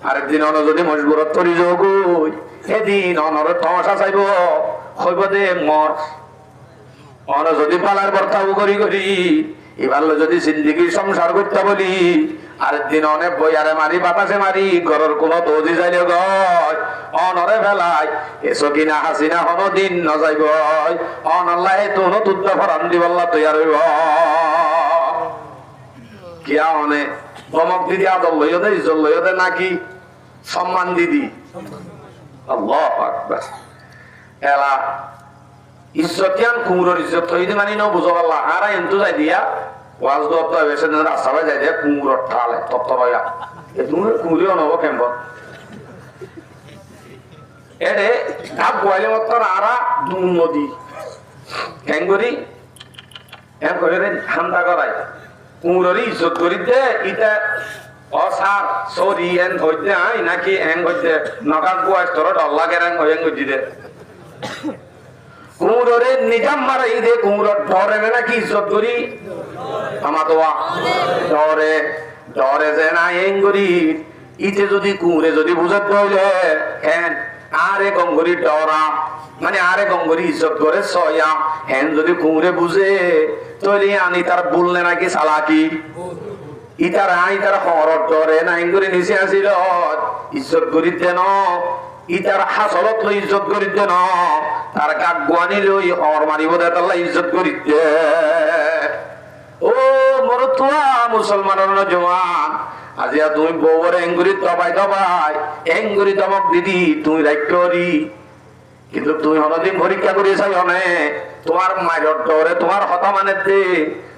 আরেকদিন অন যদি মজবুরত করি যোগুই সেদিন অনর তমাশা চাইব হইব দে মর অন যদি পালার বর্তাও করি করি এবার যদি জিন্দিগি সংসার করতে বলি আরেকদিন অনেক বইয়ারে মারি বাতাসে মারি ঘরের কোনো তৌজি যাইলে গয় অনরে ফেলাই এসো কিনা হাসিনা হন দিন ন যাইব অনল্লাহ তো নতুন ফরান দিবল্লা তৈয়ার হইব কিয়া অনে ধমক দিদি আদর লইও দে ইজ্জত লইও দে নাকি সম্মান দিদি আল্লাহু আকবার এলা ইজ্জতিয়ান কুমুরের ইজ্জত হইতে মানি ন বুঝো আল্লাহ আরা এন্তু যাই দিয়া ওয়াজ দত্ত বেশে দিন রাস্তা যাই দিয়া কুমুরের ঠালে তত্তরয়া এ তুমি কুমুরিও নব কেমব এডে ধাপ গোয়ালে মত আরা দুন নদী কেঙ্গরি এম করে হামদা করাই কুমুরের ইজ্জত করি দে ইটা অসার সরি এন হইতে আই নাকি এং হইতে নকান কুয়াস তোর ডল্লা গেরেন হইং হইতি দে কুমুরে নিজাম মারাই দে কুমুর ডরে নাকি ইজ্জত করি আমার দোয়া ডরে ডরে যে না এং করি ইতে যদি কুমুরে যদি বুঝত পাইলে হ্যাঁ আরে গঙ্গরি ডরা মানে আরে গঙ্গরি ইজ্জত করে সয়া হ্যাঁ যদি কুমুরে বুঝে তৈলি আনি তার বললে নাকি সালাকি ইতার আই তার হরত ডরে না এঙ্গুরি নিচে আসিল ইজ্জত করি দেন ইতার হাসলত লই ইজ্জত করি দেন তার কাক গুয়ানি লই হর মারিব দে তাল্লা ইজ্জত করি দে ও মরতুয়া মুসলমানের জওয়ান আজিয়া তুমি বউরে এঙ্গুরি দবাই এঙ্গুরি দমক দিদি তুই রাখ করি কিন্তু তুই হনদিন পরীক্ষা করে চাই অনে তোমার মায়ের ডরে তোমার হতা মানে দে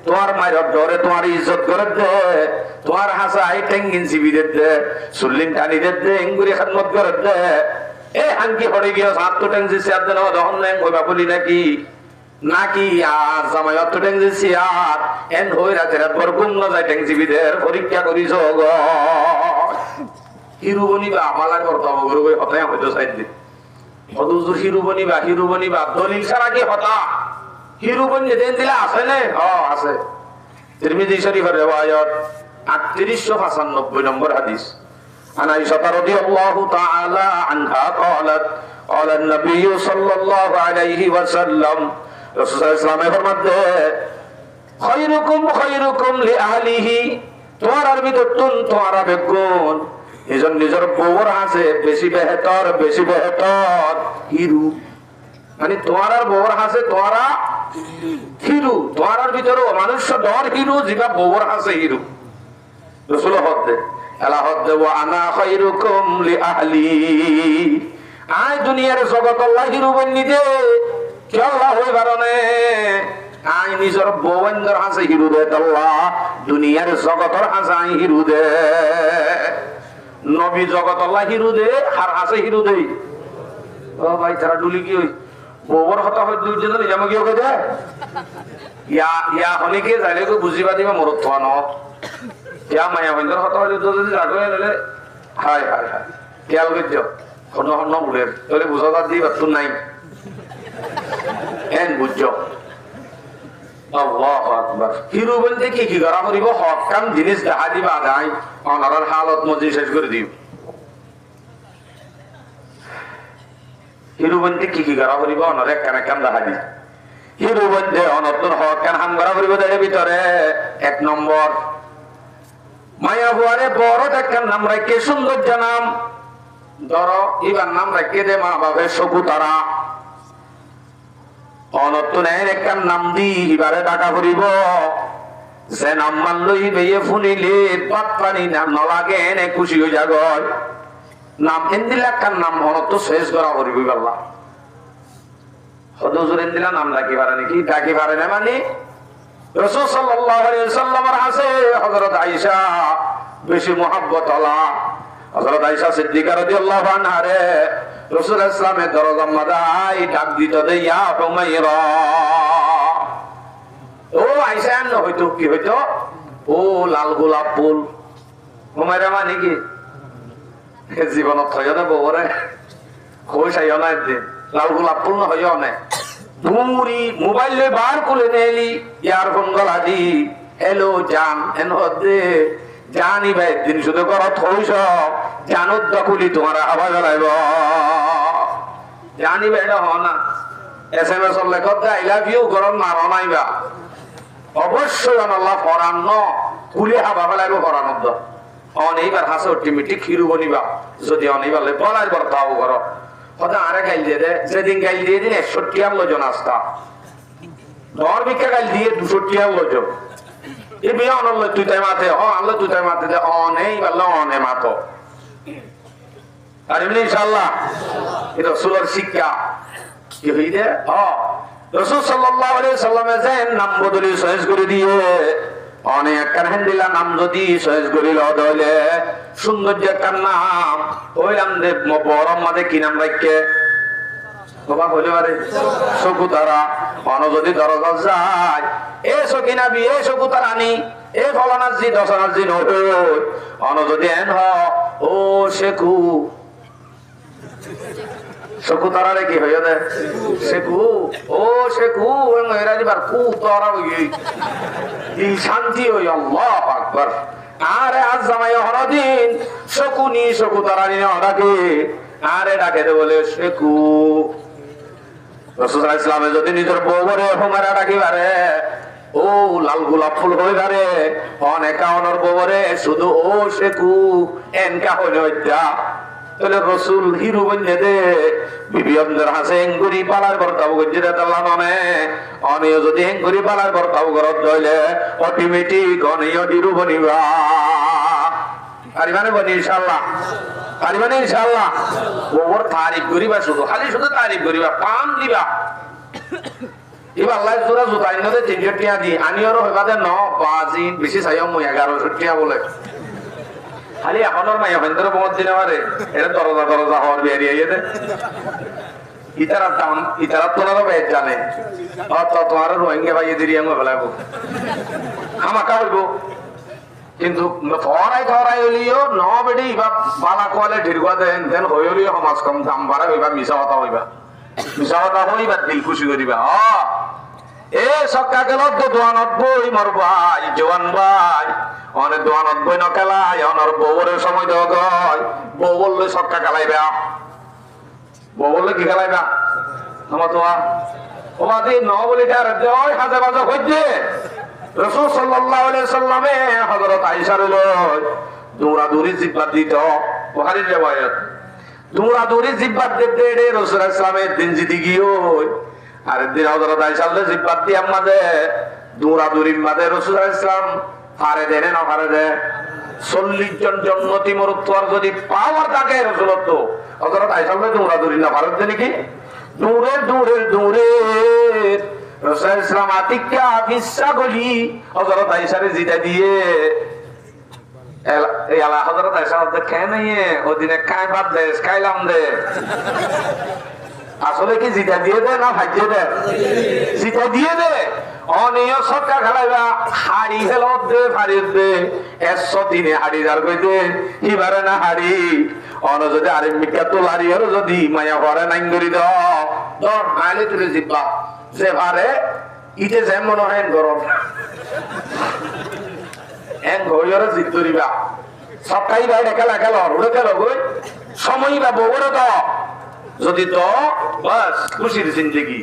তোমার মায়ের ডরে তোমার ইজ্জত করে দে তোমার হাসা আই টেঙ্গিন চিবি দে সুল্লিন টানি দে এঙ্গুরি খাদমত করে দে এ হাঙ্কি পড়ে গিয়ে সাত তো টেংসি সিয়ার দেন দহন নেন কইবা বলি নাকি আর জামাই অত টেংসি সিয়ার এন হই রাতে রাত পর গুম না যায় টেংসি বিদের পরীক্ষা করিছ গো হিরুবনি বা আমালার করতাম গুরু কই হতায় হইতো সাইদ হদুজুর হিরুবনি বা দলিল ছাড়া কি হতা হিরুবনি দেন দিলা আছে না আছে তিরমিজি শরীফের riwayat 3895 নম্বর হাদিস عن عائشة رضي الله تعالى عنها قالت قال النبي صلى الله عليه وسلم رسول الله صلى الله عليه وسلم خيركم لأهله তোমার ভিতরতুন তোমার বেগুন এজন নিজের বউর হাসে বেশি বেহতর হিরু মানে তোমার বউর হাসে তোরা হিরু তোমার ভিতরে মানুষ ডর হিরু জিবা বউর হাসে হিরু রাসূল হদে আলা হদে ওয়া আনা খায়রুকুম লি আহলি আই দুনিয়ার জগত আল্লাহ হিরু বন্নি দে কি আল্লাহ হই বারনে আই নিজের বউয়ের হাসে হিরু দে আল্লাহ দুনিয়ার জগতের হাসে আই হিরু দে নবী জগত আল্লাহ হিরু দে আর হাসে হিরু দে ও ভাই তারা ডুলি কি হই বউর কথা হয় দুইজন নিজামকে ওকে দে ইয়া হনিকে যাইলে বুঝিবা দিবা মরত থোয়া ন ইয়া মায়া হইন্দর কথা হইলে যদি রাখবে নিলে হায় হায় হায় খেয়াল করছ হন্য হন্য বুলের তাহলে বুঝা দি বাতুন নাই এন বুঝছ আল্লাহু আকবার হিরু বলতে কি করা করিব হক কাম জিনিস দেখা দিবা যায় অনার হালত মজি শেষ করে দিও হিরু বলতে কি করা করিব অনার এক কানে কাম দেখা দি হিরু বলতে অনতন হক কান হাম করা করিব তার ভিতরে এক নম্বর মায়া বুয়ারে বড় একখান নাম রাখে সৌন্দর্য নাম ধরো এবার নাম রাখে দে মা বাপের শকুতারা অনতন একখান নাম দি এবারে টাকা করিব সে নাম মানলই বেয়ে ফুনিলে পাত পানি নাম নলাগে এনে খুশি হয়ে যাগ নাম এন্দিলা একখান নাম অনত শেষ করা করিব আল্লাহ হদুজুর এন্দিলা নাম ডাকি পারে নাকি ডাকি পারে না মানে রাসূল সাল্লাল্লাহু আলাইহি ওয়াসাল্লামের আছে হযরত আয়েশা বেশি মুহাব্বত আলা হযরত আয়েশা সিদ্দিকা রাদিয়াল্লাহু আনহা রে রাসূল ইসলামের দরজা মাদাই ডাক দিত দে ইয়া হুমায়রা ও আয়েশা ন হইতো কি হইতো ও লাল গোলাপ ফুল হুমায়রা মানে কি জীবনত হয় না বউরে খুশ আইও না লাল গোলাপ ফুল না হইও না বুড়ি মোবাইল বার করে নেলি ইয়ারফোন গলা দি হ্যালো জান এন হদে জানি ভাই দিন শুধু কর থইস জানুদ দকুলি তোমার আওয়াজ লাইব জানি ভাই এটা হ না এসএমএস লেখত দে আই লাভ ইউ গরম মারো নাইবা অবশ্যই আল্লাহ ফরান ন কুলি হাবা ফেলাইব ফরান দ অন এইবার হাসে অটোমেটিক হিরু বনিবা যদি অনেইবার বলার বর্তাও করো কথা আরে গাইল দিয়ে দে যেদিন গাইল দিয়ে দিন 61 আলো জন আসতা দর বিকা গাইল দিয়ে 260 আলো জন এ বিয়া অনল তুই তাই মাতে হ আল্লাহ তুই তাই মাতে দে অনেই বললো অনে মাতো আর এমনি ইনশাআল্লাহ এটা রাসূলের শিক্ষা কি হইছে রাসূল সাল্লাল্লাহু আলাইহি সাল্লামে যেন নাম বদলি সহজ করে দিয়ে অনেক কারণ দিলা নাম যদি সহজ করিল দলে সৌন্দর্য কার নাম ওইলাম দে বড় মাঝে কি নাম রাখে বাবা হইলে পারে শকুতারা অন যদি দরজা যায় এ সকিনা বি এ শকুতারানি এ ফলানাজি দশনাজি নয় অন যদি এন হ ও শেখু শকুতারারে কি হইয়া দে শেখু ও শেখু মেয়েরা দিবার খুব তরা হই কি শান্তি হই আল্লাহু আকবার আরে আজ জামাই হরদিন শকুনি শকুতারানি ডাকে আরে ডাকে দে বলে শেখু রাসূল সাল্লাল্লাহু আলাইহি ওয়াসাল্লাম যদি নিজের বউরে হুমারা ডাকি পারে ও লাল গোলাপ ফুল হই পারে অনেক কাউনের বউরে শুধু ও শেখু এনকা হইল যা তাহলে রাসূল হিরু বনে দে বিবি আমদের হাসে এঙ্গুরি পালার বর্তাও গজিরে তাল্লা নামে অনিয় যদি এঙ্গুরি পালার বর্তাও গরত দইলে অটোমেটিক অনিয় হিরু বনিবা পারিবানে বনি ইনশাআল্লাহ পারিবানে ইনশাআল্লাহ ওর তারিফ করিবা শুধু খালি শুধু তারিফ করিবা পান দিবা এবার আল্লাহ জোড়া জুতাই নদে 300 টাকা দি আনিয়র হইবাদে ন বাজি বেশি চাইও মই 1100 টাকা বলে খালি এখনোর মাইয়া ভেন্দর বহুত দিন আমারে এটা দরজা দরজা হওয়ার বেরিয়ে গেছে ইতারা তোলারও বেদ জানে তোমার রোহিঙ্গা ভাইয়ে দিয়ে আমি ফেলাবো আমাকা হইব কিন্তু থরাই হইলিও ন বেডি বা বালা কোয়ালে ঢিরগুয়া দেন দেন হইলিও সমাজ কম দাম বাড়া হইবা মিছা কথা হইবা দিল খুশি করিবা এ সক্কা গেল দোয়ানত বই মর ভাই জওয়ান ভাই অনেক দোয়ানত বই নকেলাই অনর বউরের সময় দেওয়া গয় বউ বললে সক্কা খেলাইবা বউ বললে কি খেলাইবা আমার তোমার ওমাদি ন বলি ওই হাজে বাজে হইছে রাসূল সাল্লাল্লাহু আলাইহি সাল্লামে হযরত আয়েশা রইল দৌড়াদৌড়ি জিব্বা দিত বুখারীর riwayat দৌড়াদৌড়ি জিব্বা দিতে রে রাসূল ইসলামের দিন জিদি গিয়ে আর দিন হযরত আয়েশা লে জিব্বা দিয়ে আমাদের দৌড়াদৌড়ির মাঝে রাসূল ইসলাম হারে দেনে না হারে দে 40 জন জন্নতি মরুত্তর যদি পাওয়ার থাকে রাসূলত্ব হযরত আয়েশা লে দৌড়াদৌড়ি না হারে দেনে কি দৌড়ে দৌড়ে দৌড়ে রাসূল ইসলাম আতিকা বিশা গলি হযরত আয়েশারে জিতা দিয়ে এই আলা হযরত আয়েশা দেখে নাই ওদিনে কাই বাদ দে খাইলাম দে আসলে কি জিতা দিয়ে দে না ভাজিয়ে দে? জিতা দিয়ে দে। অনিয় সরকার খেলাইবা হাড়ি খেলত দে ফাড়িত দে 103 হাড়ি যার কইতে হিবারে না হাড়ি অন যদি আরে মিকা তোলারি হলো যদি মায়া ভরে নাইন করি দর আইলে তুলে জিব্বা যে ভারে ইতে যেমন হয় গরম এন ঘড়িয়রে জিত করিবা সবটাই বাইরে খেলা খেলো উড়ে খেলো গই সময় বা বগরে তো যদি তো বাস খুশির জিন্দগি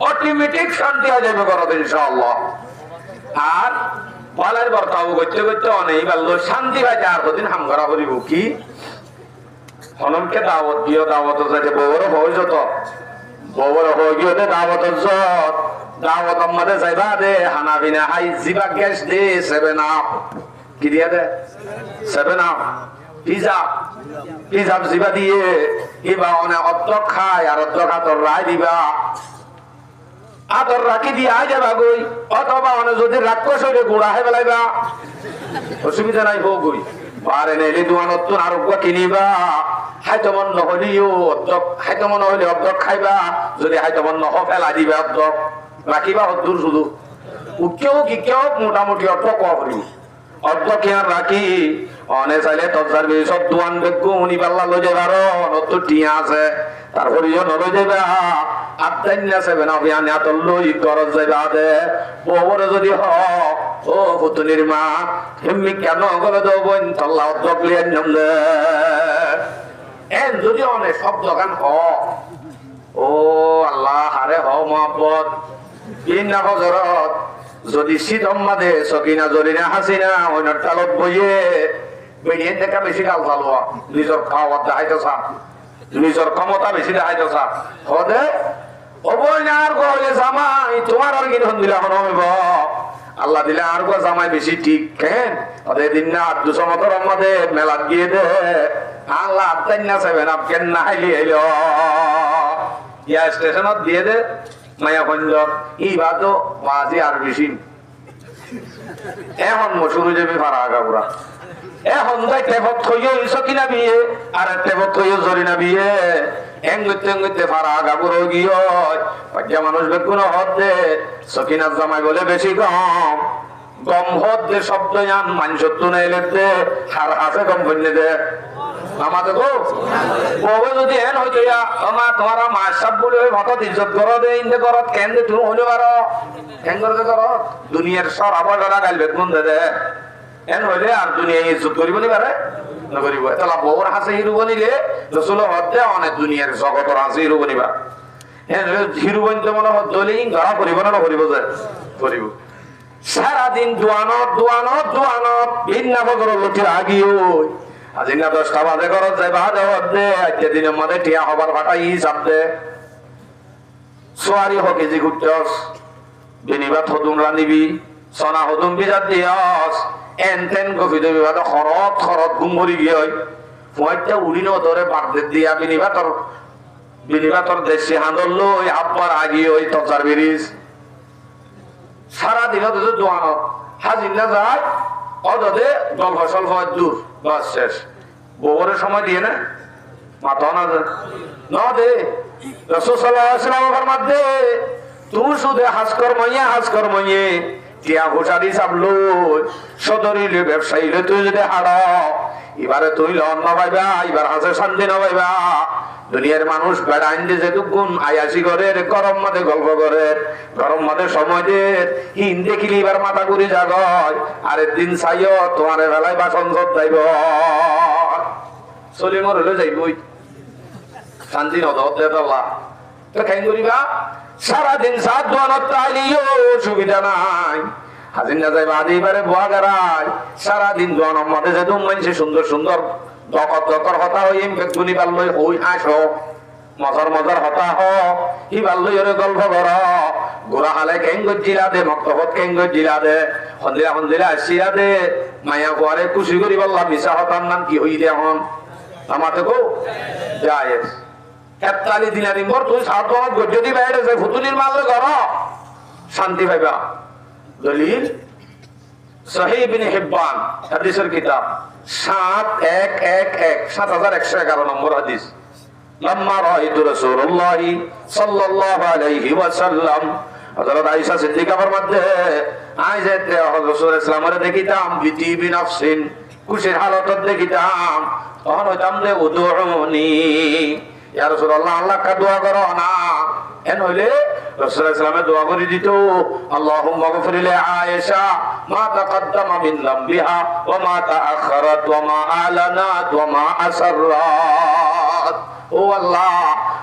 অটোমেটিক শান্তি হয়ে যাবে করতে ইনশাআল্লাহ। আর বলার বর্তাও করতে করতে অনেক ভালো শান্তি পাইতে আর কদিন হাম করা করিব কি হনমকে দাওয়াত দিও দাওয়াত যাতে বড় হয়ে যত বড় হয়ে গিয়ে দাওয়াত যত দাওয়াত আমাদের যাইবা দে হানা বিনা হাই জিবা গ্যাস দে 7 আপ কি দিয়া দে 7 আপ পিজা পিজা জিবা দিয়ে কিবা অনেক অদ্য খায় আর অদ্য খাতর রায় দিবা আদর রাখি দিয়ে আয় যাবা গই অথবা অনেক যদি রাক্ষস হইলে গুড়া হে বেলাইবা অসুবিধা নাই হোক গই পারে নেলি দোয়ানত আর কিনিবা হাইতো মন নহলিও অদ্যক হাইতো মন হইলে অদ্যক খাইবা যদি হাইতো মন নহ ফেলা দিবা অদ্যক রাখিবা অদ্দুর শুধু উঠকেও কি কেউ মোটামুটি অর্থ কোয়া করিব অর্থ কি আর রাখি অনে চাইলে তজার সব দোয়ান বেগু উনি পাল্লা লই যাবার নত টিয়া আছে তারপরে নলই যাবা আত্মাইনা 7 অভিয়ান এত লই করজ যাইবা দে বউরে যদি হ ও পুতুনির মা এমনি কেন গলে দেব বইন তল্লা অদ্যক লিয়ে নিয়ম দে এন যদি অনে সব দোকান হ ও আল্লাহ হারে হ মহব্বত তিন না হজরত যদি শীত দে সকিনা জরিনা হাসিনা অন্য তালত বইয়ে বেরিয়ে দেখা বেশি গাল চালোয়া নিজের খাওয়া দেখাইতে চা নিজের ক্ষমতা বেশি দেখাইতে চা হদে অবৈ না আর গলে জামাই তোমার আর কিন দিলে এখন হইব আল্লাহ দিলে আর গো জামাই বেশি ঠিক কেন ওদের দিন না 200 মতো আমাদের মেলাত গিয়ে দে আল্লাহ আত্মাই না 7 আপ কেন না হাইলি এলো ইয়া স্টেশনত দিয়ে দে মায়া পঞ্জব ই বাদো বাজি আর বেশি এখন মশুরু যাবে ফারা আগাপুরা এখন যাই টেবত থইও সকিনা বিয়ে আর টেবত থইও জরিনা বিয়ে এঙ্গুতে ফারা আগাপুর গিয়ে পাজ্ঞা মানুষ বেগুন হদ দে সকিনার জামাই বলে বেশি কম গম হদ দে শব্দ জান মানসত্তু নাইলে দে হার আছে গম বললে দে আমাদের গো বউয়ে যদি এন হইতো ইয়া আমা তোমারা মাশরাফ বলে ওই ভকত ইজ্জত করো দে ইন্দে করত কেন দে তুমি হইলে পারো কেন করতে করো দুনিয়ার সর আবার গাইল বেগুন দে দে এন হইলে আর দুনিয়া ইজ্জত করিব নি পারে না করিব তাহলে বউর হাসে হিরু বনিলে রাসূল হদ্দে অনেক দুনিয়ার জগতের হাসে হিরু বনিবা এন হিরু বনতে মনে হদ দলি গড়া করিব না করিব যে করিব সারা দিন দুয়ানত ভিন্ন বগর লুটির আগিও আজি না 10টা বাজে করত যাই বাজে হদ্দে আজকে দিনের মধ্যে টিয়া হবার ফাটাই হিসাব দে সোয়ারি হকে জি ঘুরতেস বিনিবাদ হদুন রানিবি সনা হদুন বিজাত দিয়াস এনতেন গফি দেবি বাদ খরত গুমরি গিয়ে ফুয়াইটা উড়ি ন ধরে বাড়তে দিয়া বিনিবাতর দেশে হাঁদল লই আব্বার আগি ওই তজার বিরিজ সারা দিন দোয়ানত হাজির না যায় অদে গল্প সল্প দূর বাস শেষ গোবরের সময় দিয়ে না মাথা না দে রাসূল সাল্লাল্লাহু আলাইহি ওয়াসাল্লাম মধ্যে তুই শুধু হাজ কর্মইয়ে টিয়া ঘোষারি চাবলো সদরিলে ব্যবসায়ীলে তুই যদি হাড় এবারে তুই লন নবাইবা এবার হাসে শান্তি নবাইবা দুনিয়ার মানুষ বেড়াইন যে যেটুকুন আয়াসি করে গরম মাঝে গল্প করে গরম মাঝে সময় দে হিন দেখিলি এবার মাথা ঘুরি জাগয় আরেক দিন চাইও তোমার বেলায় বাসন সব যাইব চলিমর হলে যাইবই শান্তি নদে পাল্লা তো খাই করিবা সারাদিন সাত দোয়ানত তাইলিও সুবিধা নাই হাজির না যাইবা আদি এবারে বুয়া গারায় সারাদিন দোয়ানোর মধ্যে যে তুম মানছে সুন্দর সুন্দর দকর হতা হই বেগুনি পাল্লই হই হাসো মজার হতা হ ই পাল্লই ওরে গল্প কর গোড়া হালে কেঙ্গর জিলা দে মক্তবত কেঙ্গর জিলা দে হন্দিরা আসিয়া দে মায়া গোয়ারে খুশি করি বললাম মিশা হতার নাম কি হই দে এখন আমাতে গো যায় একতালি দিনারি মর তুই সাত যদি বাইরে যায় ফুতুনির মারলে কর শান্তি পাইবা দলিল সহিহ ইবনে হিব্বান হাদিসের কিতাব 7111 7111 নম্বর হাদিস লাম্মা রাআইতু রাসূলুল্লাহ সাল্লাল্লাহু আলাইহি ওয়াসাল্লাম হযরত আয়েশা সিদ্দিকা ফরমাতে আইজাতে রাসূল ইসলামের দেখিতাম বিতিবি নাফসিন খুশির হালত দেখিতাম তখন হইতাম যে উদুউনি ইয়া রাসূলুল্লাহ আল্লাহ কা দোয়া করো না এন হইলে রাসূল ইসলামে দোয়া করে দিত আল্লাহুম্মা গফির লি আয়েশা মা তাকদ্দামা মিন যামবিহা ওয়া মা তাআখারাত ওয়া মা আলানাত ওয়া মা আসরাত ও আল্লাহ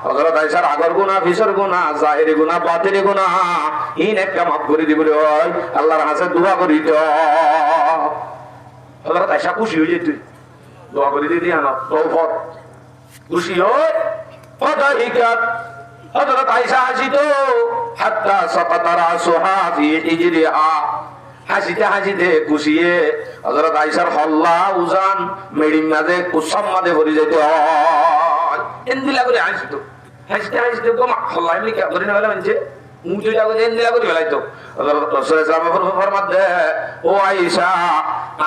হযরত আয়েশার আগর গুনাহ পিছর গুনাহ জাহিরি গুনাহ বাতিনি গুনাহ ইন একটা মাফ করে দিবি ওই আল্লাহর কাছে দোয়া করি তো হযরত আয়েশা খুশি হয়ে যেত দোয়া করে দিদি আনা তওফত খুশি হয় ফাদাহিকাত হযরত আয়েশা হাসিত হাত্তা সাকাতা রাসুহা ফি হিজরিহা হাসিতে হাসিতে খুশিয়ে হযরত আয়েশার হল্লা উজান মেডিম মাঝে কুসম মাঝে ভরে যেত এন্দিলা করে হাসিত হাসিতে হাসিতে গোমা হল্লা এমনি কে ধরে নেওয়া মানে মুজো যাগো এন্দিলা করে বেলাইতো রাসূল সাল্লাল্লাহু আলাইহি ফরমাতে ও আয়েশা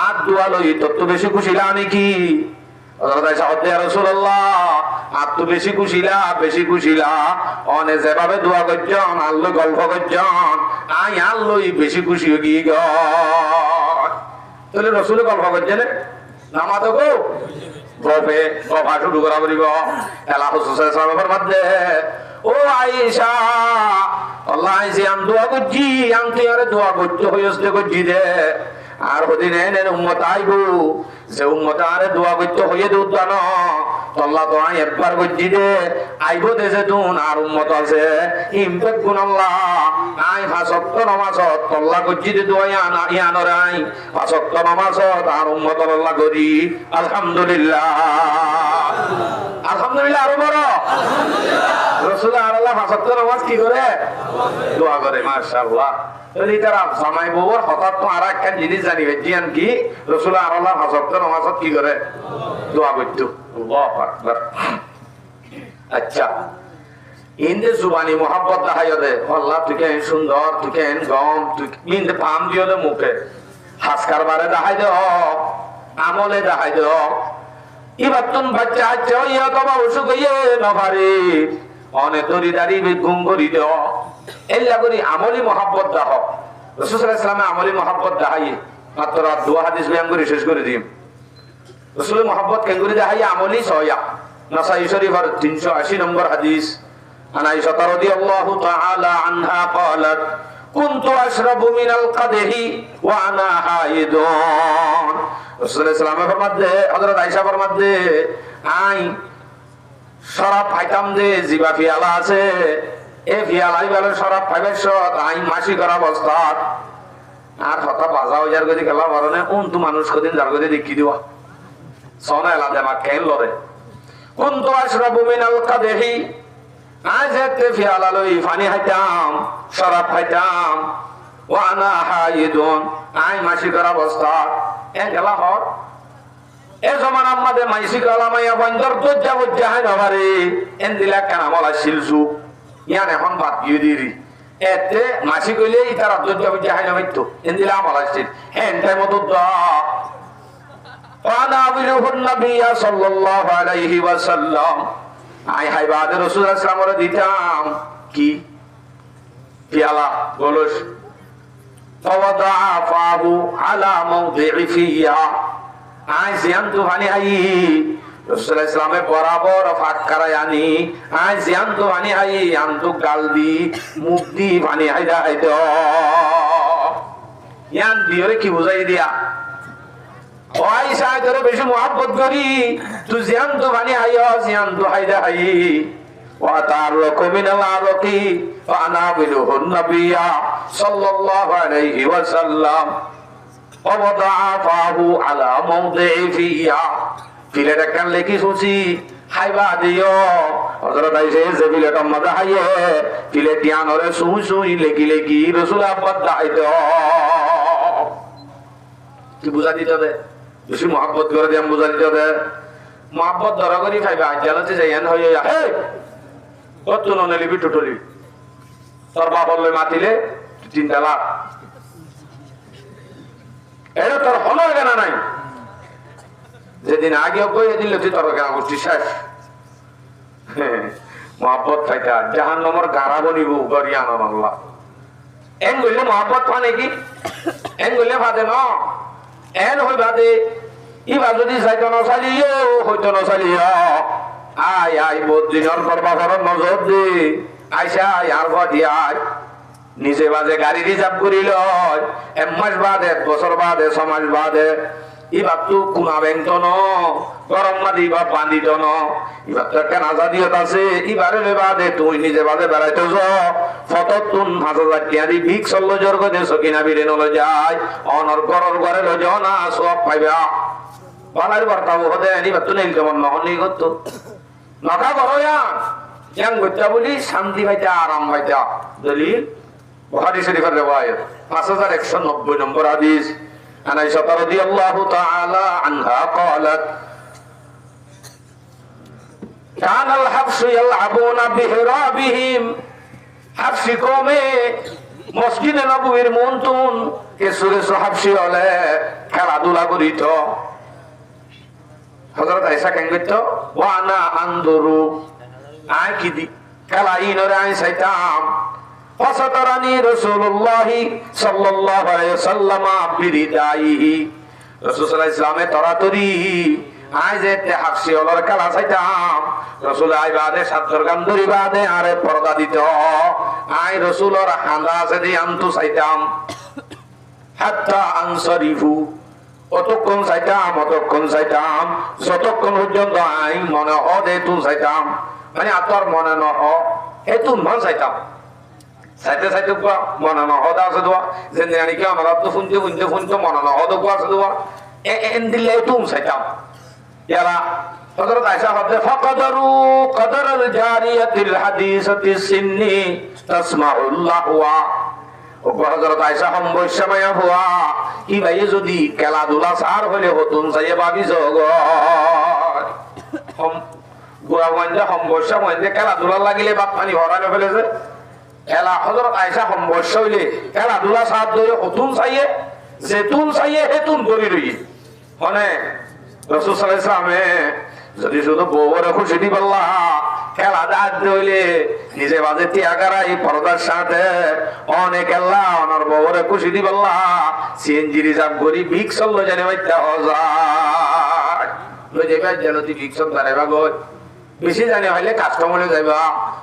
আদ দোয়া লই তো বেশি খুশি লানি কি হযরত আয়েশা বলতে ইয়া রাসূলুল্লাহ আদ তো বেশি খুশিলা অনে যেভাবে দোয়া করছন আল্লাহ গল্প করছন আই আল্লাহই বেশি খুশি হই গ তাহলে রাসূল গল্প করছেন নামাজ গো গফে গফা শুরু করা বলিব এলা রাসূল সাল্লাল্লাহু আলাইহি ফরমাতে ও আয়েশা আল্লাহ আইছে আম দোয়া করছি আম তুই দোয়া করতে হইছে করছি দে আর ওদিন এনে উম্মত আইবো যে উম্মত আরে দোয়া করতে হইয়ে দুদান আল্লাহ তো আই একবার করছি দে আইবো দেশে তুন আর উম্মত আছে ইমপেক গুণ আল্লাহ আই ফাসক্ত নামাজত আল্লাহ করছি দে দোয়া ইয়ানর আই ফাসক্ত নামাজত আর উম্মত আল্লাহ করি আলহামদুলিল্লাহ আলহামদুলিল্লাহ আরো বড় রাসূল আল্লাহ ফাসক্ত নামাজ কি করে দোয়া করে মাশাআল্লাহ তাহলে তারা জামাই বউর হঠাৎ তো আর একটা জিনিস জানিবে জিয়ান কি রাসূল আল্লাহ ফাসক্ত নামাজত কি করে দোয়া করতো আল্লাহু আকবার আচ্ছা ইন্দে জুবানি মোহাব্বত দেখাইও দে আল্লাহ তুই কেন সুন্দর তুই কেন গম তুই ইন্দে পাম দিও দে মুখে হাসকার বারে দেখাই দে আমলে দেখাই দে এবার তুন বাচ্চা আছে ইয়া তোমা অসুখ হইয়ে নভারে অনে দরিদারি গুম করি দে এল্লা করি আমলি মোহাব্বত দেখ রাসূল সাল্লাল্লাহু আলাইহি ওয়াসাল্লাম আমলি মোহাব্বত দেখাই মাত্র দোয়া হাদিস বয়ান করে শেষ করে দিম রাসূলের মোহাব্বত কেন করে দেখাই আমলি সয়া নাসাই শরীফের 380 নম্বর হাদিস عن عائشة رضي الله تعالى عنها قالت كنت أشرب من القدح وأنا حائض رسول الله صلى الله عليه وسلم حضرت عائشة فرماতে আই শরাব খাইতাম যে জিবা ফিয়ালা আছে এ ফিয়ালাই বেলা শরাব খাইবে সত আই মাসি করা অবস্থা আর হতা বাজা হয়ে যার গদি খেলা বারণে তো মানুষ কদিন যার গদি দেখি দিবা সোনা এলা দেমা কেন লরে كنت أشرب من القدح আজতে ফিয়ালা লই পানি খাইতাম শরাব খাইতাম ওয়ানা হাইদুন আই মাসিকের অবস্থা এ গেলা হর এ জমান আমাদের মাসিক আলামাইয়া বন্দর দজ্জা বজ্জা হয় নবারে এন দিলা কেন আমলা শিলসু ইয়ান এখন বাদ দিয়ে দিরি এতে মাসিক হইলে ইতারা দজ্জা বজ্জা হয় নবাইতো এন দিলা আমলা শিল হ্যাঁ তাই মতো দা ওয়ানা বিলুহুন নবী সাল্লাল্লাহু আলাইহি ওয়াসাল্লাম আই হাইবাদে রাসূল সাল্লাল্লাহু আলাইহি ওয়াসাল্লাম দিতাম কি পিয়ালা গোলস ফাওয়াদা ফাহু আলা মাওদি'i ফিয়া আই জিয়ান তো হানি হাই রাসূল সাল্লাল্লাহু আলাইহি ওয়াসাল্লামে বরাবর ফাক করায় আনি আই জিয়ান তো হানি হাই আনতো গাল দি মুখ দি হানি হাইদা হাইদো ইয়ান দিওরে কি বুঝাই দিয়া আয়েশা তোরে বেশি মোহাব্বত করি তুই জিয়ান তো বানি আইয়া জিয়ান তো হাইদা হাই ওয়া তারকু মিনাল আরকি ফানা বিলুহুন নবিয়া সাল্লাল্লাহু আলাইহি ওয়াসাল্লাম ওয়া দাআফাহু আলা মাওদি'i ফিয়া ফিলেটা কান লেখি সুচি হাইবা দিও হযরত আয়েশা যে ফিলেটা মজা হাইয়ে ফিলে টিয়ানরে সুই সুই লেখি লেখি রাসূল আব্বাদ দাইতো কি বুঝা দিতে দে বেশি মোহাব্বত করে দিয়ে বুঝা দিতে দে মোহাব্বত ধরা করি খাইবা জানাতে যাইয়ান হয়ে হে কত ননে লিবি টুটলি তোর বাবা বললে মাতিলে 3 লাখ এটা তোর হলো কেন নাই যেদিন আগে কই দিল তুই তোর কেন গোষ্ঠী শেষ মহব্বত খাইতা জাহান্নামের গাড়া বনিব গরিয়া আল্লাহ এন গইলে মহব্বত মানে কি এন গইলে ভাদে ন এন হই ভাদে ইবা যদি যাইতো না চালিও হইতো না চালিও আয় আয় বদিনের করবা ঘর নজর দে আইসা আর ঘটি আয় নিজে বাজে গাড়ি রিজার্ভ করি লয় 1 মাস বাদে 1 বছর বাদে 6 মাস বাদে ইবা তো কুনা বেংত ন গরম মাদি বা বান্দিত ন ইবা তো একটা আজাদিয়ত আছে ইবারে বাদে তুই নিজে বাদে বেড়াইতে যাও ফততুন 5000 টাকা দি ভিক চল্লো জর্গ দে সকিনা বিরে নলে যায় অনর গরর ঘরে ল যাও না সব পাইবা বালার বর্তাও হদে ইবা তো নেই কেমন নহনি গত নকা করয়া জান গত্যা বলি শান্তি পাইতা আরাম পাইতা দলিল বুখারী শরীফের riwayat 5190 নম্বর হাদিস আনাইশা রাদিয়াল্লাহু তাআলা আনহা قالت كان الحبش يلعبون بهرابهم হাবশী কওমে মসজিদে নববীর মনতুন কিছু কিছু হাবশী হলে খেলাধুলা করিত হযরত আয়েশা কেন কইতো ওয়ানা আনদুরু আই কি দি খেলা ইনরে আই সাইতাম ফাসাতারানি রাসূলুল্লাহ সাল্লাল্লাহু আলাইহি ওয়াসাল্লাম বিরিদাইহি রাসূল সাল্লাল্লাহু আলাইহি ওয়াসাল্লামে তরাতরি আই যে হাবশী হলর খেলা চাইতাম রাসূল আই বাদে সাতর গান ধরি বাদে আরে পর্দা দিত আই রাসূলর হাঁদা আছে দি আনতু চাইতাম হাত্তা আনসারিফু অতক্ষণ চাইতাম যতক্ষণ পর্যন্ত আই মনে হদে তুন চাইতাম মানে আতর মনে নহ হেতুন মন চাইতাম চাইতে চাইতে কোৱা মনে নহদ আছে দোয়া যে নাকি আমার তো শুনতে মনে নহদ কোৱা আছে দোয়া এন দিলে তুম চাইতাম ইয়ারা হযরত আয়েশা হদে ফাকাদারু কদরাল জারিয়াতিল হাদিসাতিস সিন্নি তাসমাউল্লাহু ও হযরত আয়েশা সম্বৈশমায়া হুয়া কি ভাই যদি খেলাধুলা সার হলে হতুন চাইয়ে ভাবি জগ গোয়াগঞ্জে সম্বৈশমায় খেলাধুলা লাগিলে বাপ পানি ভরানো ফেলেছে খেলা হযরত আয়েশা সম্বৈশ হইলে খেলাধুলা সার ধরে হতুন চাইয়ে যেতুন চাইয়ে হেতুন ধরি রই মানে রাসূল সাল্লাল্লাহু আলাইহি ওয়াসাল্লামে যদি শুধু বউরে খুশি দি বললা খেলা দাঁত হইলে নিজে বাজে তিয়াগারাই পর্দার সাথে অনেক আল্লাহ ওনার বউরে খুশি দি বললা সিএনজি রিজার্ভ করি ভিক চললো জানে বাইতা হজার লই যাইবা জানতি ভিক চল দাঁড়াইবা গই বেশি জানে হইলে কাস্টমারে যাইবা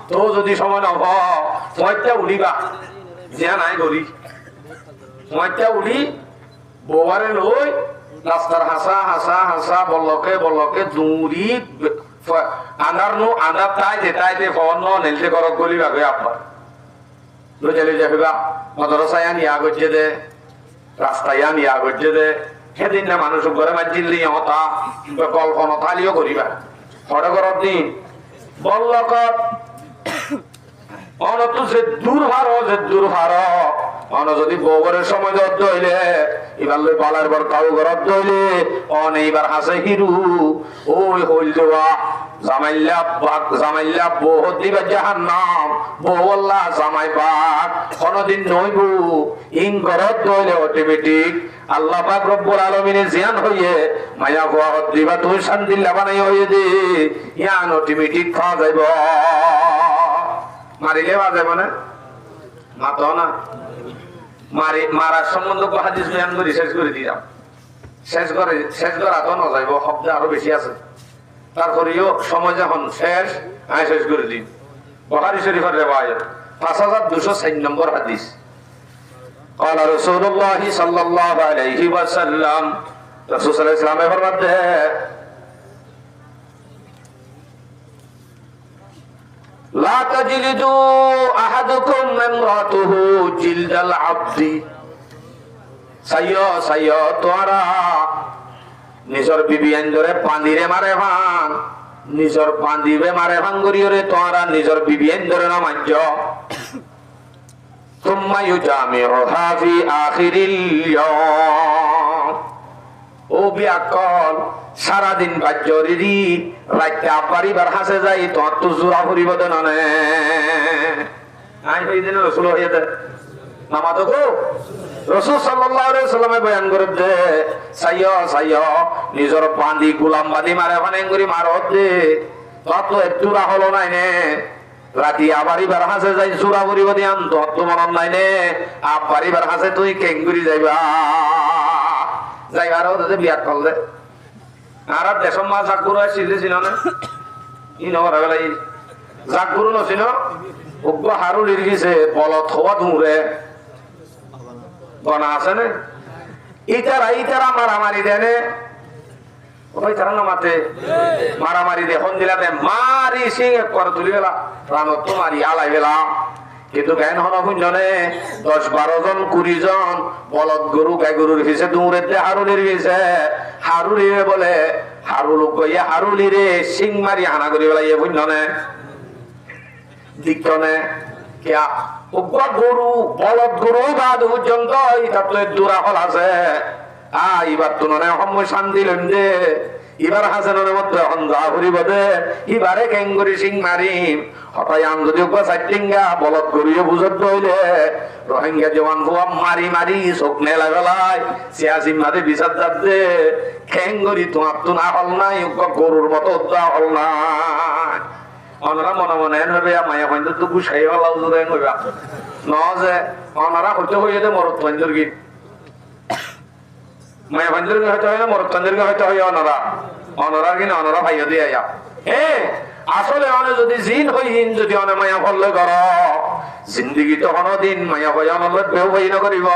তো যদি সময় নহ মইটা উড়িবা যা নাই করি মইটা উড়ি বউরে লই রাস্তার হাসা বলকে দূরি আন্ধার তাইতে ফোন নেলতে করক গলি ভাগে আপনার লইলে যাইবা মদরসায় নিয়া গজ্জে দে রাস্তায় নিয়া গজ্জে দে সেদিন না মানুষ ঘরে মাজিলি হতা কল্পনা থালিও করিবা হরে ঘরত দিন বল্লকত অনতো যে দূর ভার অন যদি বউরের সময় দত্ত হইলে এবার লই বালার বর কাউ ঘরত হইলে অন এইবার হাসে হিরু ওই হইল দেওয়া জামাইল্লা বহুত দিবা জাহান্নাম বউল্লাহ জামাই পাক কোনদিন নইব ইন ঘরত হইলে অটোমেটিক আল্লাহ পাক রব্বুল আলামিনের জিয়ান হইয়ে মায়া গোয়া দিবা তুই শান্তিল্লা বানাই হইয়ে দে ইয়ান অটোমেটিক খাওয়া যাইব মারিলে বাজে মানে মাতো না মারার সম্বন্ধ হাদিস বয়ান করে শেষ করে দিলাম শেষ করা তো না যাইব শব্দ আরো বেশি আছে তারপরেও সময় যখন শেষ আমি শেষ করে দিই বুখারী শরীফের riwayat 5204 নম্বর হাদিস قال رسول الله صلى الله عليه وسلم রাসূল সাল্লাল্লাহু আলাইহি ওয়াসাল্লাম ফরমাতে লা তাজলিদু আহাদুকুম ইমরাতুহু জিলদাল আবদি সাইয়্য তোরা নিজর বিবি আন্দরে পান্দিরে মারে ভাঙ নিজর পান্দিবে মারে ভাঙ করিরে তোরা নিজর বিবি আন্দরে না মাজ্জ সুম্মা ইউজামিউহা ফি আখিরিল ইয়াম ও বিয়াকল সারা দিন বাজ্জরিরি রাইতে আপারিবার হাসে যাই তোর তো জোড়া করিব দেন না আই এই দিন রাসূল হইতে নামাজ গো রাসূল সাল্লাল্লাহু আলাইহি সাল্লামে বয়ান করে দে সাইয়্য নিজর বাঁধি গোলাম বাঁধি মারে ফানে করি মারত দে তত চূড়া হলো নাই নে রাতি আবার এবার হাসে যাই চূড়া করিব দিয়ান তত মরণ নাই নে আবার এবার হাসে তুই কেঙ্গুরি যাইবা যাইবার বিয়াত করলে আর দেশম মা জাগুরু ছিল না ই নহরা বেলাই জাগুরু নছিল উগ্র হারু লিরগিছে বলত হওয়া দূরে গনা আছে না ইতারা মারামারি দেনে ওই তারা না মাতে মারামারি দেখুন দিলাতে মারি সিং করে তুলি গেলা প্রাণ তো মারি আলাই গেলা কিন্তু জ্ঞান হন শুনজনে 10-12 জন 20 জন বলদ গরু গাই গরুর হিসে দূরেতে হারুলির হিসে হারুলিরে বলে হারু লোক গিয়ে হারুলিরে সিং মারি হানা করি বেলা ইয়ে বুঝনে দিকনে কিয়া উগ্র গরু বলদ গরু বাদ পর্যন্ত এটা তো দূরা হল আছে এবার তো নয় সময় শান্তি লইম দে এবার হাসানের মধ্যে এখন যা করিব দে এবারে কেঙ্গুরি সিং মারিম হঠাৎ আম যদি চারটিঙ্গা বলদ করিয়ে বুঝত হইলে রোহিঙ্গা জওয়ান ভুয়া মারি মারি চোখ নেলা বেলায় সিয়াসি মারি বিচার যাত দে কেঙ্গুরি তোমার তো না হল নাই গরুর মতো উদ্দা হল নাই অনরা মনে মনে হবে মায়া পয়েন্ট তো গুছাই হলাও যদি হইবা ন যে অনরা হইতে হইয়ে দে মরত পয়েন্টের গীত মায়া পয়েন্টের হইতে হয় না মরত পয়েন্টের হইতে হয় অনরা কিনা অনরা ভাইয়া দিয়ে আয়া আসলে অনে যদি জিন হইন যদি অনে মায়া ফললে কর জিন্দিগি তো দিন মায়া হয়ে অনলে বেউ হই নকরিব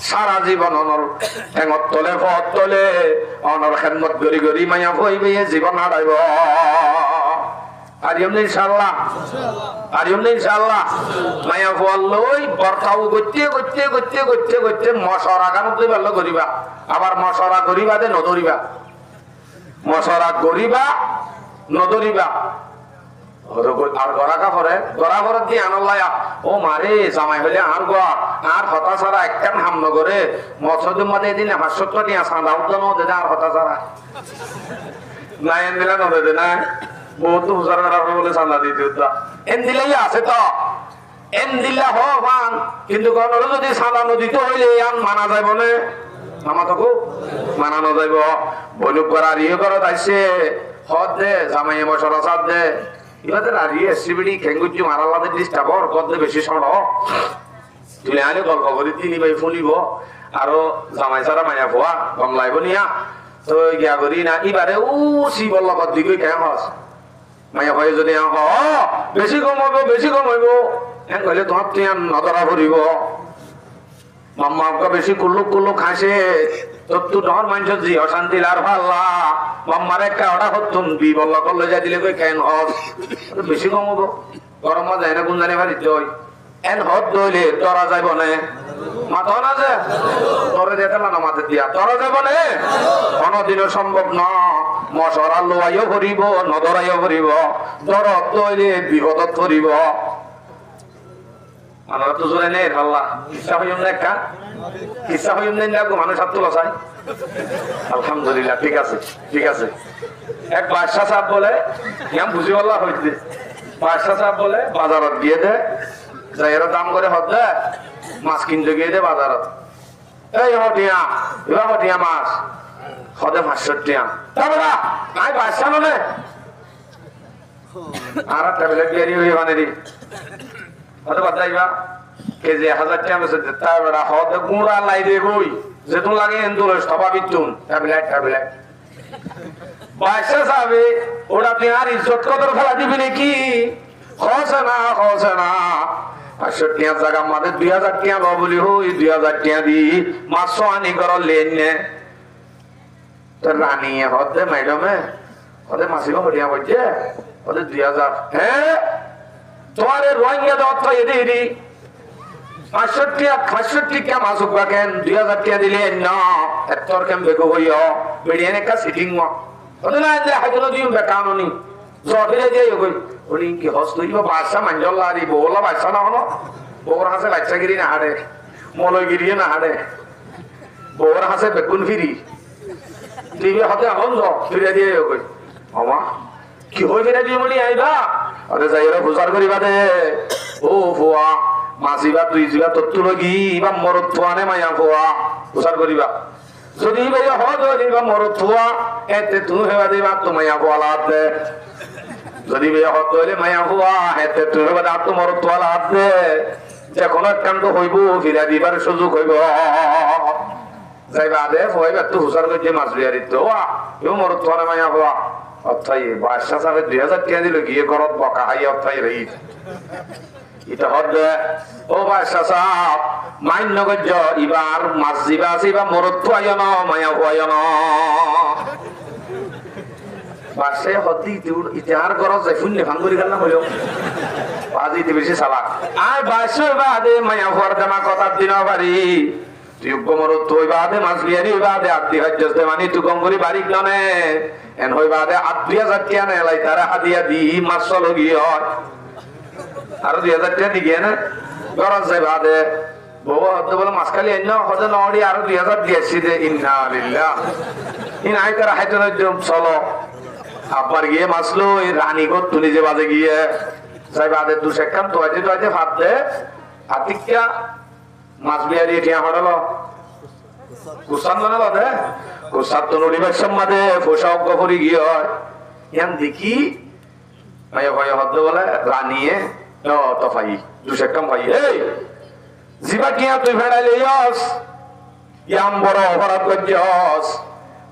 সারা জীবন অনর ঠেঙত তলে ফত তলে অনর খেদমত গরি গরি মায়া হইবে জীবন হারাইব আর এমনি ইনশাআল্লাহ মায়া ফলই বর্তাও গত্যে মশরা গান ভালো করিবা আবার মশরা করিবা দে নদরিবা মশরা করিবা নদরিবা আর গড়া করে দিয়ে আনলায়া ও মারে জামাই হইলে আর গড় আর হতা ছাড়া একখান হাম নগরে মৎস্য মানে এদিন 500 টিয়া সাঁদাও তো নদে আর হতা ছাড়া নাই এন দিলা নদে না বহুত হুজার বলে চান্দা দিতে এন দিলেই আছে তো এন দিলা হান কিন্তু গণরে যদি চাঁদা নদীতে হইলে আন মানা যাইব নে আমাতকো মানানো যাইব বলুক করার ইয়ে করা যাইছে হদ দে জামাই মশরা সাদ দে ইবাদের আর ইয়ে সিবিডি খেঙ্গুজি মারালাদের ডিস্টার্ব হর কদ দে বেশি সড় তুলে আনে গল্প করি তিনি ভাই ফুলিব আরো জামাই সারা মায়া ভুয়া গম লাইব নিয়া তো গিয়া করি না এবারে ও শিবর লগত দিকে কেন হস মায়া ভাই যদি বেশি কম হইব এন কইলে তোমার তুই নজরা ভরিব মাম্মা বেশি কুল্লুক খাসে তোর ডর মানুষ জি অশান্তি লার ভাল্লা মাম্মার একটা অর্ডার করতুন বি বল্লা করলে যাই দিলে কই কেন হস বেশি কম হবো গরম যায় না কোন জানি বাড়ি দই এন হদ দইলে তরা যাইব নে মাথা না যে তরে যেতে না মাথা দিয়া তরা যাইব নে কোনদিনও সম্ভব না মশরা লোয়াইও ভরিব নদরাইও ভরিব দরদ দইলে বিপদত ভরিব আমরা তো জোরে নেই আল্লাহ কিসা হইম না একটা কিসা হইম নেই লাগবো মানুষ হাত তোলা চাই আলহামদুলিল্লাহ ঠিক আছে এক বাদশাহ সাহেব বলে ইয়াম বুঝি আল্লাহ হইতে বাদশাহ সাহেব বলে বাজারত দিয়ে দে যাই এরা দাম করে হত দে মাছ কিনতে গিয়ে দে বাজারত এই হটিয়া এবার হটিয়া মাছ হদে 500 টিয়া তারপরে নাই বাদশাহ নে আর একটা বেলে বিয়ারি হয়ে মানে দি হতে বাদাইবা কেজি 1000 টাকা বেচে তারপরে হতে গুঁড়া লাই দে বই যেতুন লাগে এন্দুর স্বাভাবিক তুন ট্যাবলেট বাদশাহ সাহেব ওটা তুই আর ইজ্জত কদর ফেলা দিবি নাকি খসে না 500 টিয়া জায়গা আমাদের 2000 টিয়া লব বলি হই 2000 টিয়া দি মাছ আনি কর লেন নে তোর রানী হতে ম্যাডামে হতে মাসিমা হরিয়া বলছে হতে 2000 হ্যাঁ তোমার রোহিঙ্গা দত্ত এদি 65 টিকা মাছ উঠবা কেন 2000 টিয়া দিলে না এতর কেম বেগো হইও বেড়িয়ানে কা সিটিং মা হতে না যে হাইতো দিম বেকাননি জটিলে যাই কই ওলি কি হস্ত হইব বাদশা মানজল্লা দি বলা বাদশা না হলো বউর হাসে বাচ্চাগিরি না হাড়ে মলয়গিরি না হাড়ে বউর হাসে বেকুন ফিরি টিভি হাতে এখন ফিরে দিয়ে কই আমা কি হই ফিরে দিয়ে বলি আইবা আরে যাইরা বুঝার করিবা দে ও ফুয়া মাসিবা তুই জিবা তত্তু লগি বা মরত ফুয়ানে মায়া ফুয়া বুঝার করিবা যদি ভাই হদ হইবা মরত ফুয়া এতে তুমি হেবা দিবা তো মায়া ফুয়া লাভ দে যদি বিয়ে হতে হইলে মায়া হুয়া হেতে তুই আর তোমার তোয়ালা হাত দে যে কোনো কাণ্ড হইব ফিরা দিবার সুযোগ হইব যাইবা দে হইবা তো হুসার করছে মাছ বিয়ারি তো এও মর তোয়ালে মায়া হুয়া অর্থাৎ বাদশা সাহেব 2000 টাকা দিল গিয়ে করত বকা হাই অর্থাৎ রই এটা হদে ও বাদশা সাহেব মান্য গজ্জ ইবার মাছ দিবা আছে বা মরত তোয়ায় না মায়া হুয়ায় না বাসে হদি ইতিহার করো যে শূন্য ভাঙ্গুরি গেল না হইল আজি বেশি চালাক আর বাসে বাদে মায়া হওয়ার জামা কথা দিন পারি তুই গোমর তুই বাদে মাছ বিয়ারি বাদে আত্মীয় হজ্জতে মানি তুই গঙ্গুরি বাড়ি গনে এন হই বাদে 2000 টাকা নে লাই তারা হাদিয়া দি মাছ চলো গিয়ে হয় আর 2000 টাকা দি গিয়ে না গরজ যায় বাদে বউ হতে বলে মাছ খালি এনে হতে নড়ি আর 2000 দিয়েছি দে ইন্না লিল্লাহ ইন আই তারা হাইতে চলো আবার গিয়ে মাসলো এই রানী ঘর তুলে যে বাজে গিয়ে যাই বাদে 200 কাম তো আছে ভাত দে আতিকিয়া মাছ বিয়ারি টিয়া হড়লো কুসান না বাদে কুসাত তো নড়িবার সম্মাদে পোশাক গফরি গিয়ে ইয়ান দেখি মায়া ভাই হদ্দ বলে রানীয়ে ও তো ভাই 200 কাম ভাই এই জিবা কিয়া তুই ফেড়াইলে ইয়স ইয়াম বড় অপরাধ করছস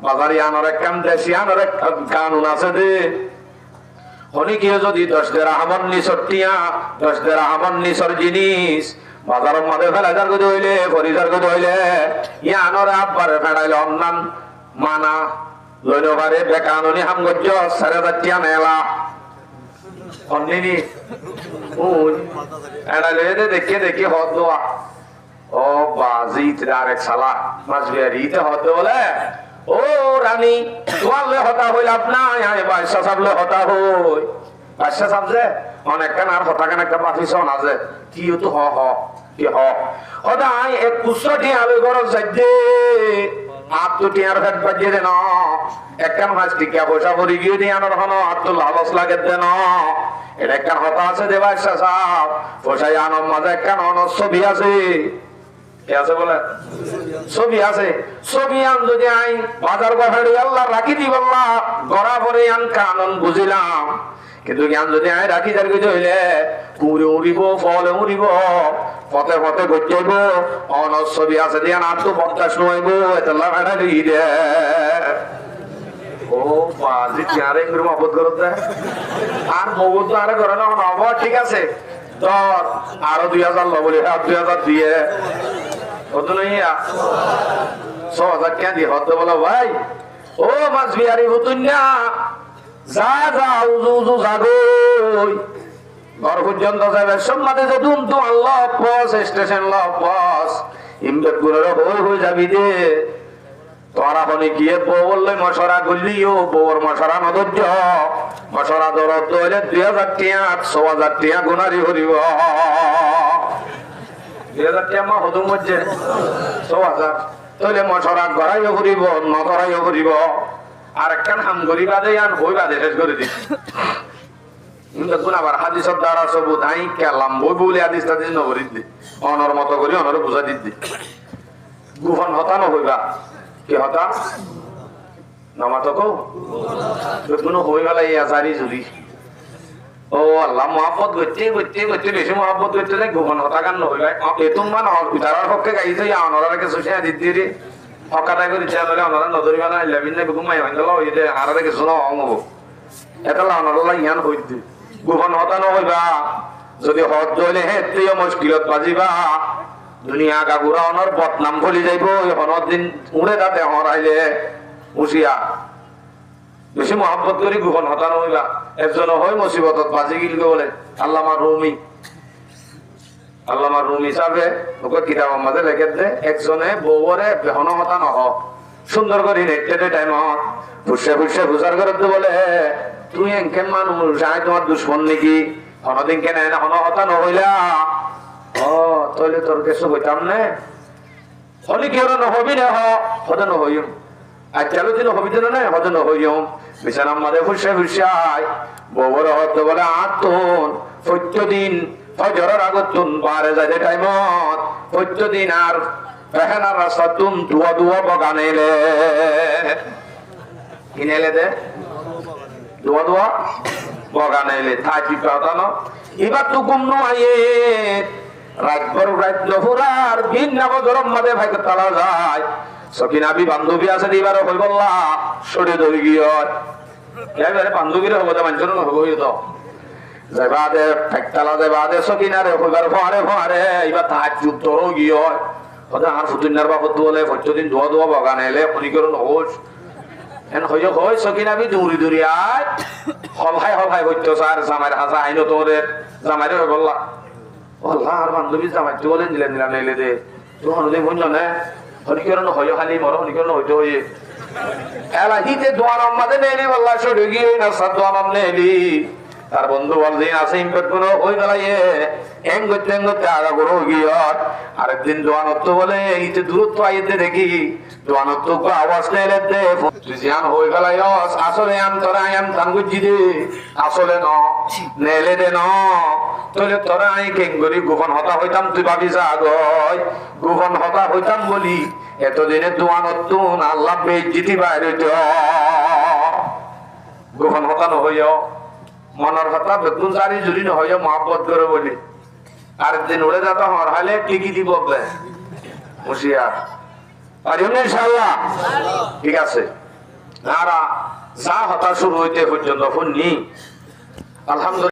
বাজারে আনার এক কাম দেশি আনার এক কানুন আছে দে হনি কি যদি 10 দিরহাম নিসর টিয়া 10 দিরহাম নিসর জিনিস বাজারের মধ্যে ফেলাজার গদ হইলে ফরিজার গদ হইলে ইয়া আনার আব্বারে ফেড়াইলে অন্নান মানা লইনো পারে বেকানুনি হাম গজ্জ 4000 টিয়া মেলা অন্নিনি ওই এড়ালে দেখে দেখে হদ দোয়া ও বাজি আরেক সালা মাছ বিয়ারিতে হদ বলে ও রানী তোমারলে হতা হইল আপনার বাদশা সাহেবলে হতা হই বাদশা সাহেব যে অনেক কান আর হতা কান একটা পাঠিয়েছেন আছে কি তো হ হ কি হ হদাই এক কুসটি আলো গরজ যাইতে আপ তো টিয়ার ফেট বাজিয়ে দেন একখান মাছ টিকা পয়সা ভরি গিয়ে দিয়ে আনার হন আর তো লালস লাগে দেন এটা একখান হতা আছে দে বাদশা সাহেব পয়সায় আনার মাঝে একখান অনর ছবি আছে আছে বলে ছবি আছে ছবি আন যদি আই বাজার বাড়ি আল্লাহ রাখি দি বললা গড়া পরে আন কানন বুঝিলাম কিন্তু জ্ঞান যদি আই রাখি যার কিছু হইলে পুরে উড়িব ফলে উড়িব পথে পথে গড়াইব অনর ছবি আছে দিয়া না তো বরদাস্ত নইব এতলা ভাড়া দি দে ও বাজি চারে গ্রুম অবদ করতে আর মগজ তো আরে করে না অব ঠিক আছে ধর আরো 2000 লবলি 2000 দিয়ে কত নইয়া 6000 টাকা দিয়ে হতে বলো ভাই ও মাছ বিয়ারি হতুন না যা যা উজু জাগই ঘর পর্যন্ত যাবে সম্মানে যে দুম তো আল্লাহ পাস স্টেশন লাভ পাস ইমবেদ গুলোর হয়ে যাবি দে তোরা হনে গিয়ে বউ বললে মশরা গুলিও বউর মশরা নদর্য মশরা দরদ হইলে 2000 টাকা 6000 টাকা গুনারি হরিব 2000 টাকা মা হদুম হচ্ছে 6000 তাহলে মশরা গড়াইও হরিব নগড়াইও হরিব আর একখান হাম গরি বাদে আন হই বাদে শেষ করে দি আবার হাদিসের দ্বারা সবুত আই কেলাম বই বলে হাদিস টাদিস নগরি দি অনর মতো করি অনর বুঝা দিদি গুফন হতানো হইবা কি হতা নামাতো কো কোনো হই গেল এই আজারি জুরি ও আল্লাহ মহব্বত করতে করতে করতে বেশি মহব্বত করতে যাই গোপন হতা গান হইবা এতুম মান উদারার পক্ষে গাইছে অনরাকে সুশিয়া দিদি রে হকাটাই করে চ্যানেলে অনরা নদরি বানা লাবিন না ঘুমাই হইল ওই যে আরারে কিছু না হম এটা অনরা ইয়ান হইতে গোপন হতা ন হইবা যদি হদ হইলে হে তুই মুশকিলত বাজিবা দুনিয়া গাগুরা অনর বদনাম ভুলি যাইব হনর দিন উড়ে তাতে হরাইলে উচিয়া বেশি মহব্বত করি গোপন হতানো হইবা একজন হয় মুসিবতত বাজি গিল বলে আল্লামা রুমি সাহেবে ওকে কিতাবের মাঝে লেখে দে একজনে বউরে বেহন হতানো হ সুন্দর করে নেটে টাইমত ফুসে ফুসে ফুসার করে বলে তুই এনকেন মানুষ আয় তোমার দুশ্মন নাকি হনদিন কেন হন হতানো হইলা ও তাহলে তোর কিছু বইতাম না হলি কি ওরা নহবি না হতে নহইম আর চালু দিন হবি দিন না হতে নহইম বিছানার মাঝে ফুসে ফুসাই বউর হতে বলে আতুন প্রত্যেকদিন ফজরের আগতুন বারে যায় টাইমত প্রত্যেকদিন আর বেহানার রাস্তা তুম দুয়া বগানেলে কিনেলে দে দুয়া বগানে এলে থাই পিপাতানো এবার তো গুম নয়ে রাত বড় রাত নফুরার বিন নাম গরম মাদে ভাই তালা যায় সকিনাবি বান্ধবী আছে এবারে হই বললা সরে ধরে গিয়ে এবারে বান্ধবীর হবো তো মানুষের হবো তো যাইবাদে ঠেকতালা যাইবাদে সকিনারে হইবার ফোয়ারে ফোয়ারে এবার তাহার যুগ ধরো গিয়ে কথা আর ফুতুন্নার বাবদ বলে প্রত্যেকদিন ধোয়া ধোয়া বাগানে এলে খনিকরণ হোস এন হইয় হই সকিনাবি দৌড়ি দৌড়ি আয় হভাই হভাই হইতো স্যার জামাইর হাসা আইনো তোদের জামাইরে হই বললা আল্লাহ আর বান্ধবী জামাইতে বলে নিলেন নিলাম নাইলে দে তো হনুদে বুঝল না হনিকরণ হইয় খালি মর হনিকরণ হইতে হইয়ে এলাহিতে দোয়ান আম্মাদে নেলি বললা সরে গিয়ে না সাদ দোয়ান আম নেলি তার বন্ধু বলদিন আছে ইম্পেক্ট কোনো ওই বেলায় এং করতে আগা করো গিয়ে আরেকদিন দোয়ানত্ব বলে এইতে দূরত্ব আইতে দেখি দোয়ানত্ব আওয়াজ নেলে দে তুই জান হই বেলায় আসলে আম তোরা আম তান গুজি দে আসলে ন নেলে দে ন তোলে তোরা আই কেঙ্গরি গোপন হতা হইতাম তুই ভাবি যা গয় গোপন হতা হইতাম বলি এতদিনে দোয়ানত্ব আল্লাহ বেজ্জিতি বাইরে গোপন হতা নহইও মনের কথা বেগুন সারি জুড়ি নহইও মহব্বত করে বলি আরেকদিন উড়ে যেতে হর হালে টিকি দিব হুশিয়ার পারিও না ইনশাআল্লাহ ঠিক আছে আর যা হতা শুরু হইতে পর্যন্ত শুননি আলহামদুলিল্লাহ।